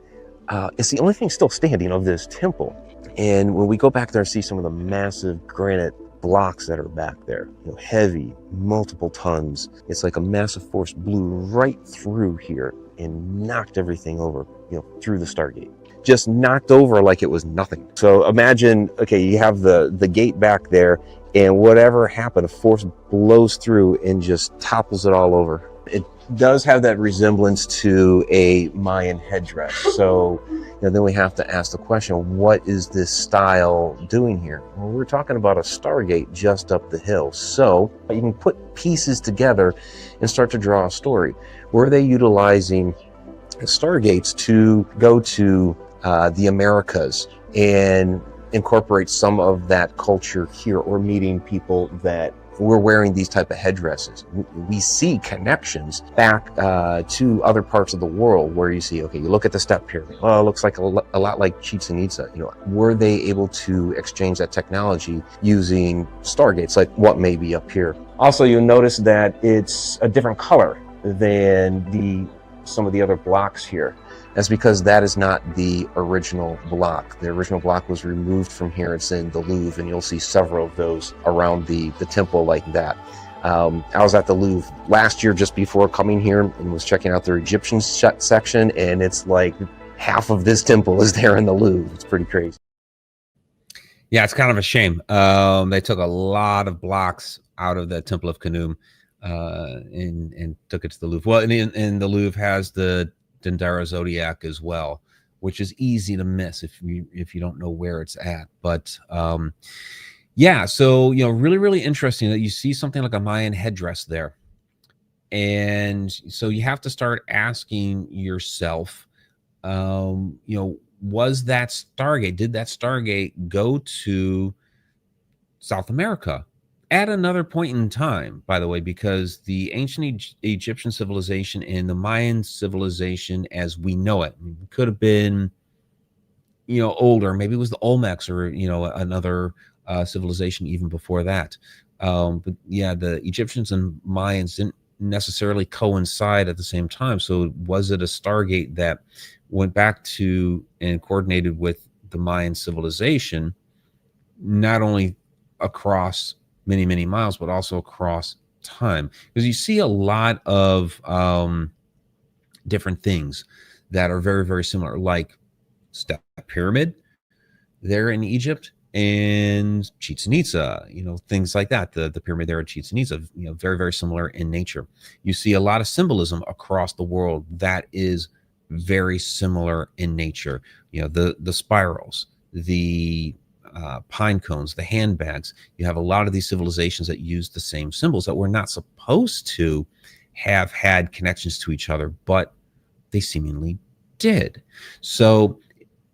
it's the only thing still standing of this temple. And when we go back there and see some of the massive granite blocks that are back there, you know, heavy, multiple tons, it's like a massive force blew right through here and knocked everything over, you know, through the Stargate. Just knocked over like it was nothing. So imagine, okay, you have the gate back there, and whatever happened, a force blows through and just topples it all over. It does have that resemblance to a Mayan headdress. So, you know, then we have to ask the question, what is this style doing here? Well, we're talking about a Stargate just up the hill. So you can put pieces together and start to draw a story. Were they utilizing Stargates to go to the Americas and incorporate some of that culture here, or meeting people that were wearing these type of headdresses? We see connections back to other parts of the world where you see, okay, you look at the step pyramid. Oh, it looks like a lot like Chichen Itza. You know, were they able to exchange that technology using Stargates, like what may be up here? Also, you'll notice that it's a different color than some of the other blocks here. That's because that is not the original block. The original block was removed from here. It's in the Louvre, and you'll see several of those around the temple like that. I was at the Louvre last year just before coming here and was checking out their Egyptian section, and it's like half of this temple is there in the Louvre. It's pretty crazy. Yeah, it's kind of a shame. They took a lot of blocks out of the Temple of Khnum and took it to the Louvre. Well, and the Louvre has the Dendera Zodiac as well, which is easy to miss if you don't know where it's at. But Yeah, so really, really interesting that you see something like a Mayan headdress there. And so you have to start asking yourself, was that Stargate, did that Stargate go to South America at another point in time, by the way, because the ancient Egyptian civilization and the Mayan civilization as we know it could have been, older. Maybe it was the Olmecs or, another civilization even before that. But yeah, the Egyptians and Mayans didn't necessarily coincide at the same time. So was it a Stargate that went back to and coordinated with the Mayan civilization, not only across many, many miles, but also across time? Because you see a lot of different things that are very, very similar, like Step Pyramid there in Egypt and Chichen Itza, things like that. The pyramid there at Chichen Itza, very, very similar in nature. You see a lot of symbolism across the world that is very similar in nature. The spirals, the pine cones, the handbags. You have a lot of these civilizations that use the same symbols that were not supposed to have had connections to each other, but they seemingly did. So,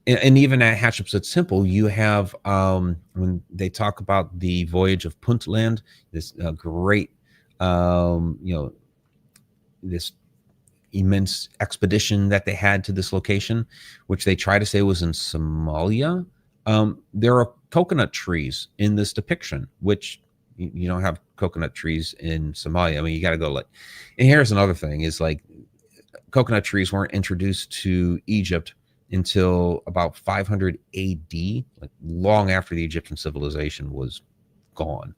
and even at Hatshepsut Temple, you have when they talk about the voyage of Puntland, this great, this immense expedition that they had to this location, which they try to say was in Somalia. There are coconut trees in this depiction, which you don't have coconut trees in Somalia. I mean, you got to go like, and here's another thing is like coconut trees weren't introduced to Egypt until about 500 AD, like long after the Egyptian civilization was gone.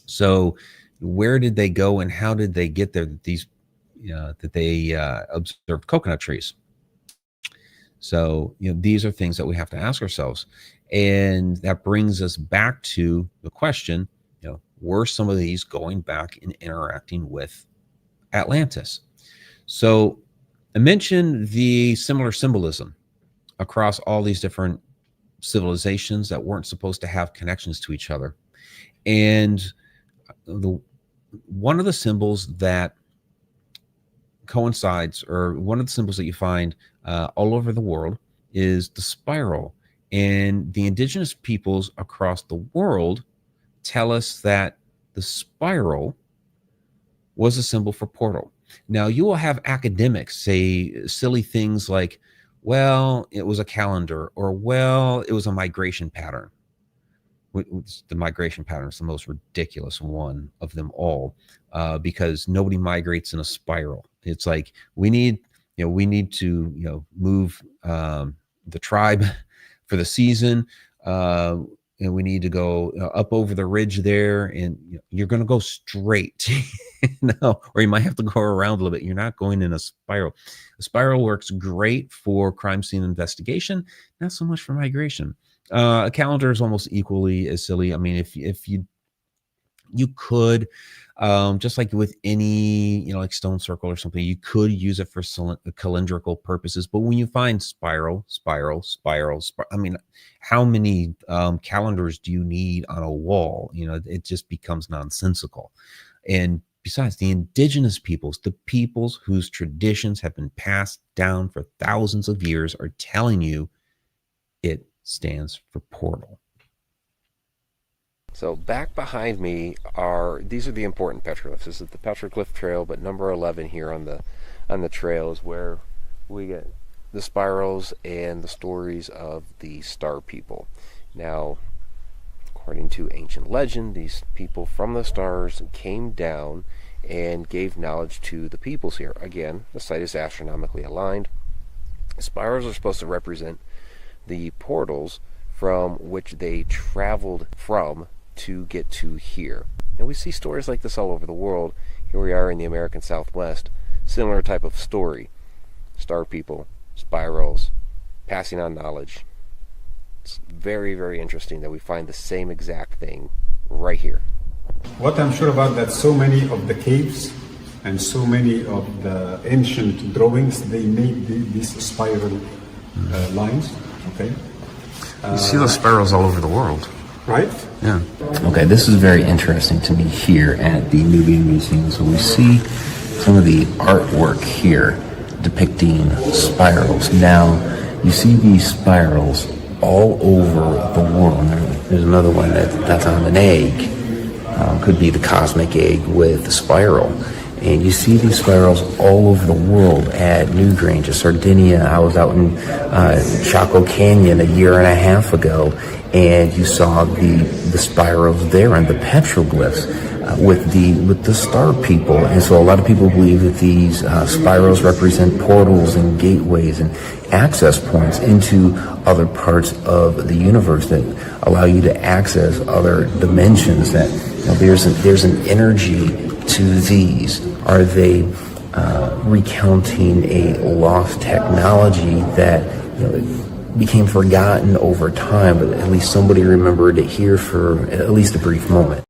So where did they go and how did they get there? That they observed coconut trees. So, these are things that we have to ask ourselves. And that brings us back to the question, were some of these going back and interacting with Atlantis? So I mentioned the similar symbolism across all these different civilizations that weren't supposed to have connections to each other. And one of the symbols that coincides, or one of the symbols that you find all over the world, is the spiral. And the indigenous peoples across the world tell us that the spiral was a symbol for portal. Now, you will have academics say silly things like, well, it was a calendar, or, well, it was a migration pattern. The migration pattern is the most ridiculous one of them all, because nobody migrates in a spiral. It's like we need to move the tribe for the season, and we need to go up over the ridge there, and you're going to go straight, or you might have to go around a little bit. You're not going in a spiral. A spiral works great for crime scene investigation, not so much for migration. A calendar is almost equally as silly. I mean, if you could, just like with any, like stone circle or something, you could use it for calendrical purposes. But when you find spiral, I mean, how many calendars do you need on a wall? It just becomes nonsensical. And besides, the indigenous peoples, the peoples whose traditions have been passed down for thousands of years, are telling you it stands for portal. So back behind me these are the important petroglyphs. This is the petroglyph trail, but number 11 here on the trail is where we get the spirals and the stories of the star people. Now, according to ancient legend, these people from the stars came down and gave knowledge to the peoples here. Again, the site is astronomically aligned. Spirals are supposed to represent the portals from which they traveled from to get to here. And we see stories like this all over the world. Here we are in the American Southwest, similar type of story. Star people, spirals, passing on knowledge. It's very, very interesting that we find the same exact thing right here. What I'm sure about that so many of the caves and so many of the ancient drawings, they made these spiral lines, okay? You see those spirals all over the world. Right? Yeah. Okay, this is very interesting to me here at the Nubian Museum. So we see some of the artwork here depicting spirals. Now, you see these spirals all over the world. There's another one that's on an egg. Could be the cosmic egg with the spiral. And you see these spirals all over the world at Newgrange, Sardinia. I was out in Chaco Canyon a year and a half ago, and you saw the spirals there and the petroglyphs with the star people. And so a lot of people believe that these spirals represent portals and gateways and access points into other parts of the universe that allow you to access other dimensions. That there's an energy to these. Are they recounting a lost technology that became forgotten over time, but at least somebody remembered it here for at least a brief moment?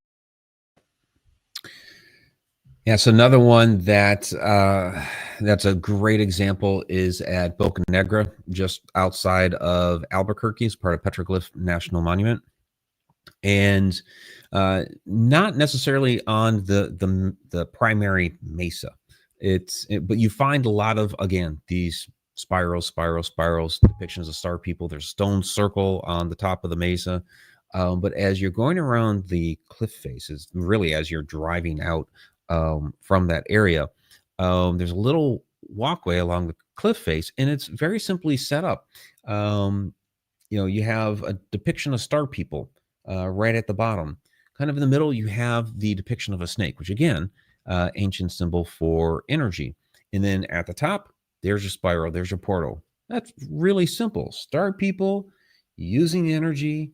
Yeah, so another one that's a great example is at Boca Negra, just outside of Albuquerque, as part of Petroglyph National Monument, and not necessarily on the primary mesa. But you find a lot of, again, these spirals, depictions of star people. There's a stone circle on the top of the mesa. But as you're going around the cliff faces, really as you're driving out from that area, there's a little walkway along the cliff face, and it's very simply set up. You have a depiction of star people right at the bottom. Kind of in the middle, you have the depiction of a snake, which again, ancient symbol for energy. And then at the top, there's your spiral, there's your portal. That's really simple. Star people using energy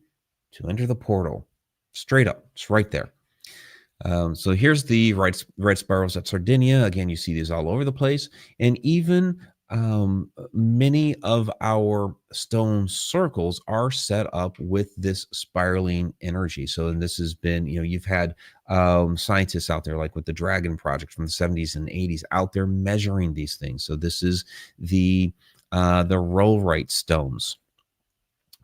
to enter the portal. Straight up, it's right there. So here's the red spirals at Sardinia. Again, you see these all over the place. And even many of our stone circles are set up with this spiraling energy. So, and this has been, you've had scientists out there, like with the Dragon Project from the 70s and 80s, out there measuring these things. So this is the rollright stones,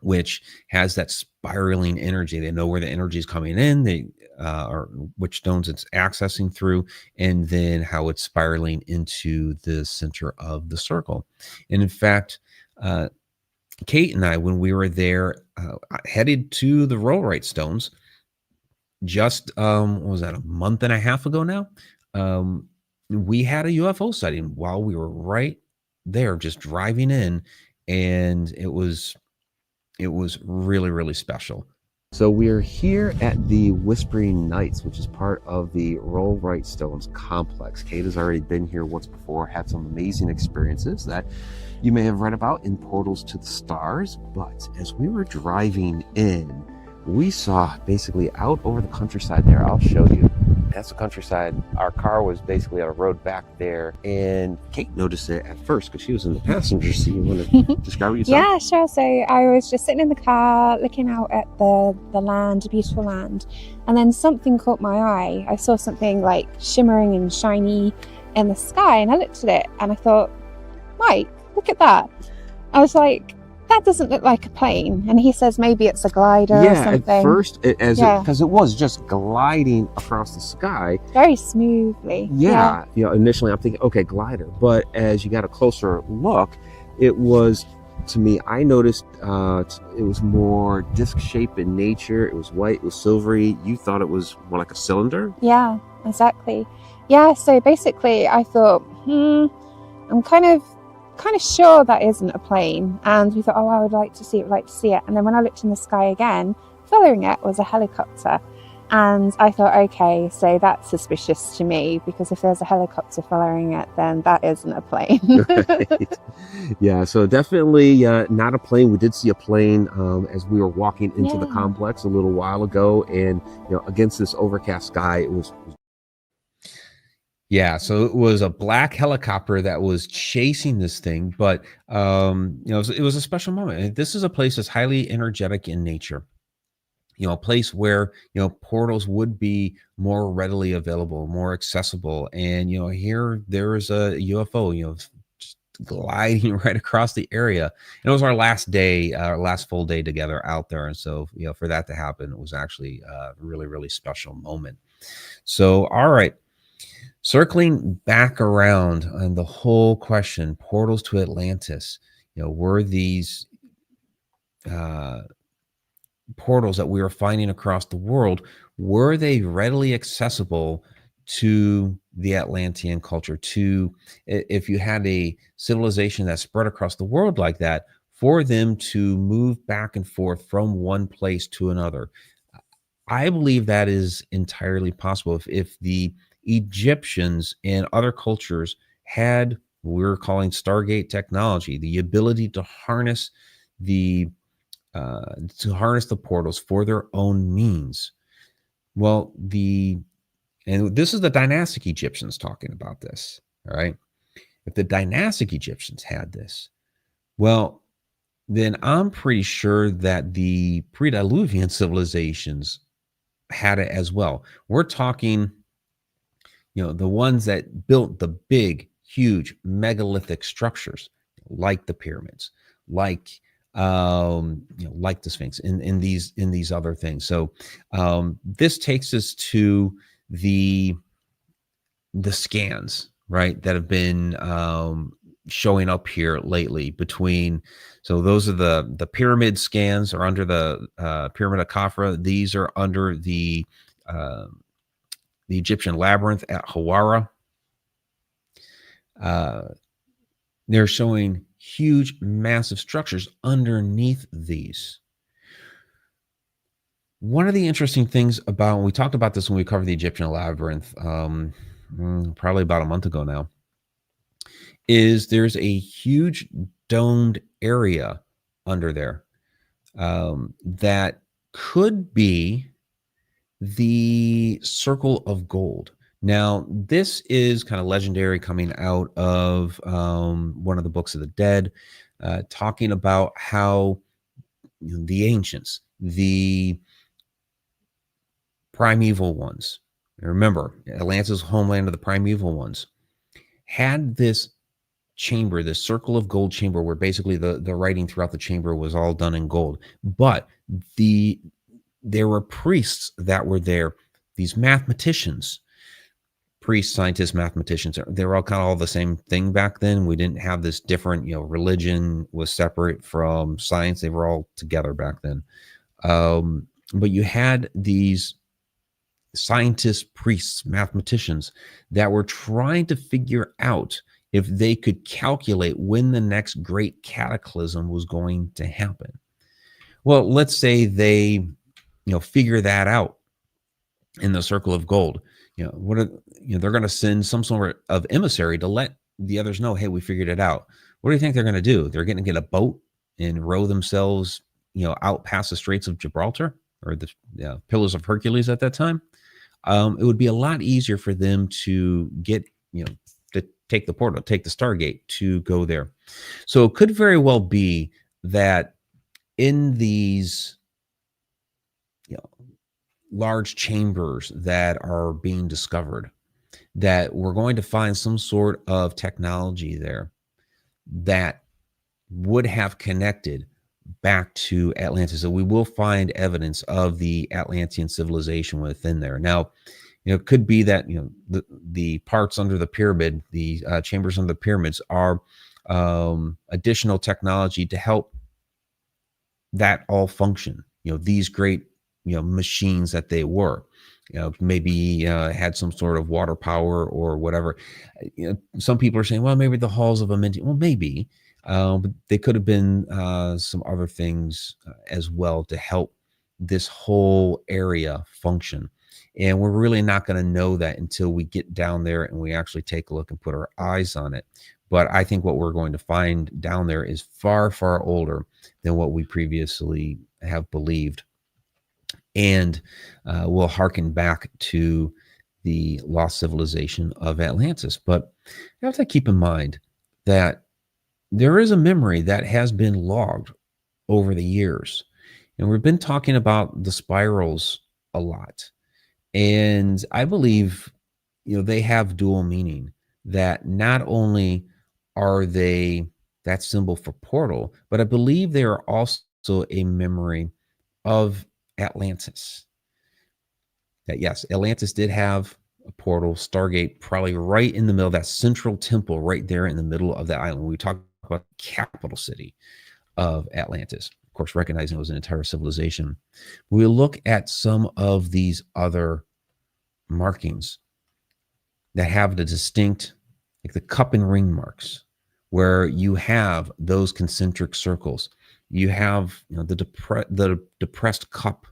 which has that spiraling energy. They know where the energy is coming in, or which stones it's accessing through, and then how it's spiraling into the center of the circle. And in fact, Kate and I, when we were there, headed to the rollright stones, just what was that, a month and a half ago now? We had a UFO sighting while we were right there, just driving in, and it was really, really special. So we're here at the Whispering Nights, which is part of the Rollright Stones complex. Kate has already been here once before, had some amazing experiences that you may have read about in Portals to the Stars. But as we were driving in, we saw basically out over the countryside there. I'll show you. That's the countryside. Our car was basically on a road back there, and Kate noticed it at first because she was in the passenger seat. You want to describe what you saw? Yeah, sure. So I was just sitting in the car looking out at the land, beautiful land, and then something caught my eye. I saw something like shimmering and shiny in the sky, and I looked at it and I thought, Mike, look at that. I was like, that doesn't look like a plane. And he says maybe it's a glider or something. At first, because it was just gliding across the sky very smoothly. Yeah. Initially I'm thinking, okay, glider. But as you got a closer look, it was, to me, I noticed it was more disc shaped in nature. It was white, it was silvery. You thought it was more like a cylinder? Yeah, exactly. Yeah, so basically I thought, I'm kind of sure that isn't a plane. And we thought, I would like to see it. And then when I looked in the sky again, following it was a helicopter. And I thought, okay, so that's suspicious to me, because if there's a helicopter following it, then that isn't a plane. Right. Yeah, so definitely not a plane. We did see a plane as we were walking into the complex a little while ago. And, against this overcast sky, it was. Yeah, so it was a black helicopter that was chasing this thing, but it was a special moment. And this is a place that's highly energetic in nature. A place where portals would be more readily available, more accessible. And here there is a UFO, gliding right across the area. And it was our last day, our last full day together out there. And so, for that to happen, it was actually a really, really special moment. So, all right. Circling back around on the whole question, portals to Atlantis, were these portals that we were finding across the world, were they readily accessible to the Atlantean culture? If you had a civilization that spread across the world like that, for them to move back and forth from one place to another? I believe that is entirely possible. If the Egyptians and other cultures had what we were calling stargate technology, the ability to harness the portals for their own means. Well, and this is the dynastic Egyptians talking about this. All right. If the dynastic Egyptians had this, well, then I'm pretty sure that the pre-Diluvian civilizations had it as well. We're talking, the ones that built the big, huge megalithic structures like the pyramids, like like the Sphinx, in these other things. So this takes us to the scans, right, that have been showing up here lately. So those are the pyramid scans are under the Pyramid of Khafra. These are under the Egyptian labyrinth at Hawara. They're showing huge, massive structures underneath these. One of the interesting things about, we talked about this when we covered the Egyptian labyrinth, probably about a month ago now, is there's a huge domed area under there that could be the Circle of Gold. Now, this is kind of legendary, coming out of one of the books of the dead, talking about how the ancients, the primeval ones, remember, Atlantis, homeland of the primeval ones, had this chamber, this Circle of Gold chamber, where basically the writing throughout the chamber was all done in gold. But there were priests that were there, these mathematicians, priests, scientists, mathematicians. They were all kind of all the same thing back then. We didn't have this different, religion was separate from science. They were all together back then. But you had these scientists, priests, mathematicians that were trying to figure out if they could calculate when the next great cataclysm was going to happen. Well, let's say they, figure that out in the Circle of Gold. They're going to send some sort of emissary to let the others know, hey, we figured it out. What do you think they're going to do? They're going to get a boat and row themselves, out past the Straits of Gibraltar, or the Pillars of Hercules at that time. It would be a lot easier for them to get, to take the portal, take the Stargate to go there. So it could very well be that in these large chambers that are being discovered, that we're going to find some sort of technology there that would have connected back to Atlantis. So we will find evidence of the Atlantean civilization within there. Now, it could be that the parts under the pyramid, the chambers under the pyramids, are additional technology to help that all function. These great machines that they were, maybe had some sort of water power or whatever. Some people are saying, well, maybe the halls of Amenti. Well, maybe, but they could have been some other things as well to help this whole area function. And we're really not going to know that until we get down there and we actually take a look and put our eyes on it. But I think what we're going to find down there is far, far older than what we previously have believed. And we'll harken back to the lost civilization of Atlantis. But you have to keep in mind that there is a memory that has been logged over the years. And we've been talking about the spirals a lot. And I believe, they have dual meaning, that not only are they that symbol for portal, but I believe they are also a memory of Atlantis. That yes, Atlantis did have a portal, Stargate, probably right in the middle, that central temple right there in the middle of the island. We talk about the capital city of Atlantis, of course, recognizing it was an entire civilization. We look at some of these other markings that have the distinct, like the cup and ring marks, where you have those concentric circles. You have, you know, the depressed cup,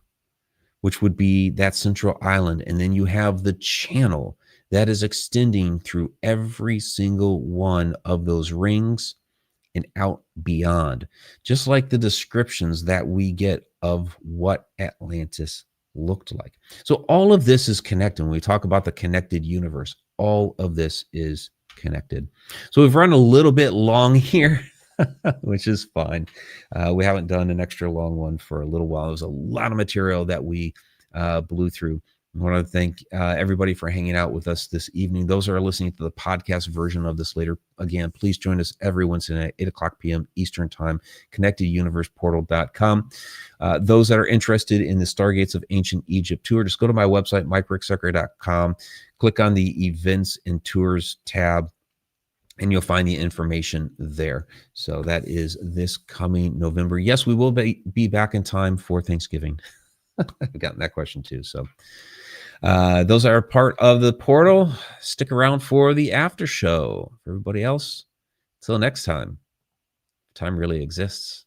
which would be that central island, and then you have the channel that is extending through every single one of those rings and out beyond, just like the descriptions that we get of what Atlantis looked like. So all of this is connected. When we talk about the connected universe, all of this is connected. So we've run a little bit long here, which is fine. We haven't done an extra long one for a little while. It was a lot of material that we blew through. I want to thank everybody for hanging out with us this evening. Those that are listening to the podcast version of this later, again, please join us every Wednesday night, 8 o'clock p.m. Eastern Time, connecteduniverseportal.com. Those that are interested in the Stargates of Ancient Egypt tour, just go to my website, mikericksecker.com, click on the Events and Tours tab, and you'll find the information there. So that is this coming November. Yes, we will be back in time for Thanksgiving. I've gotten that question too. So those are part of the portal. Stick around for the after show. For everybody else, till next time, time really exists.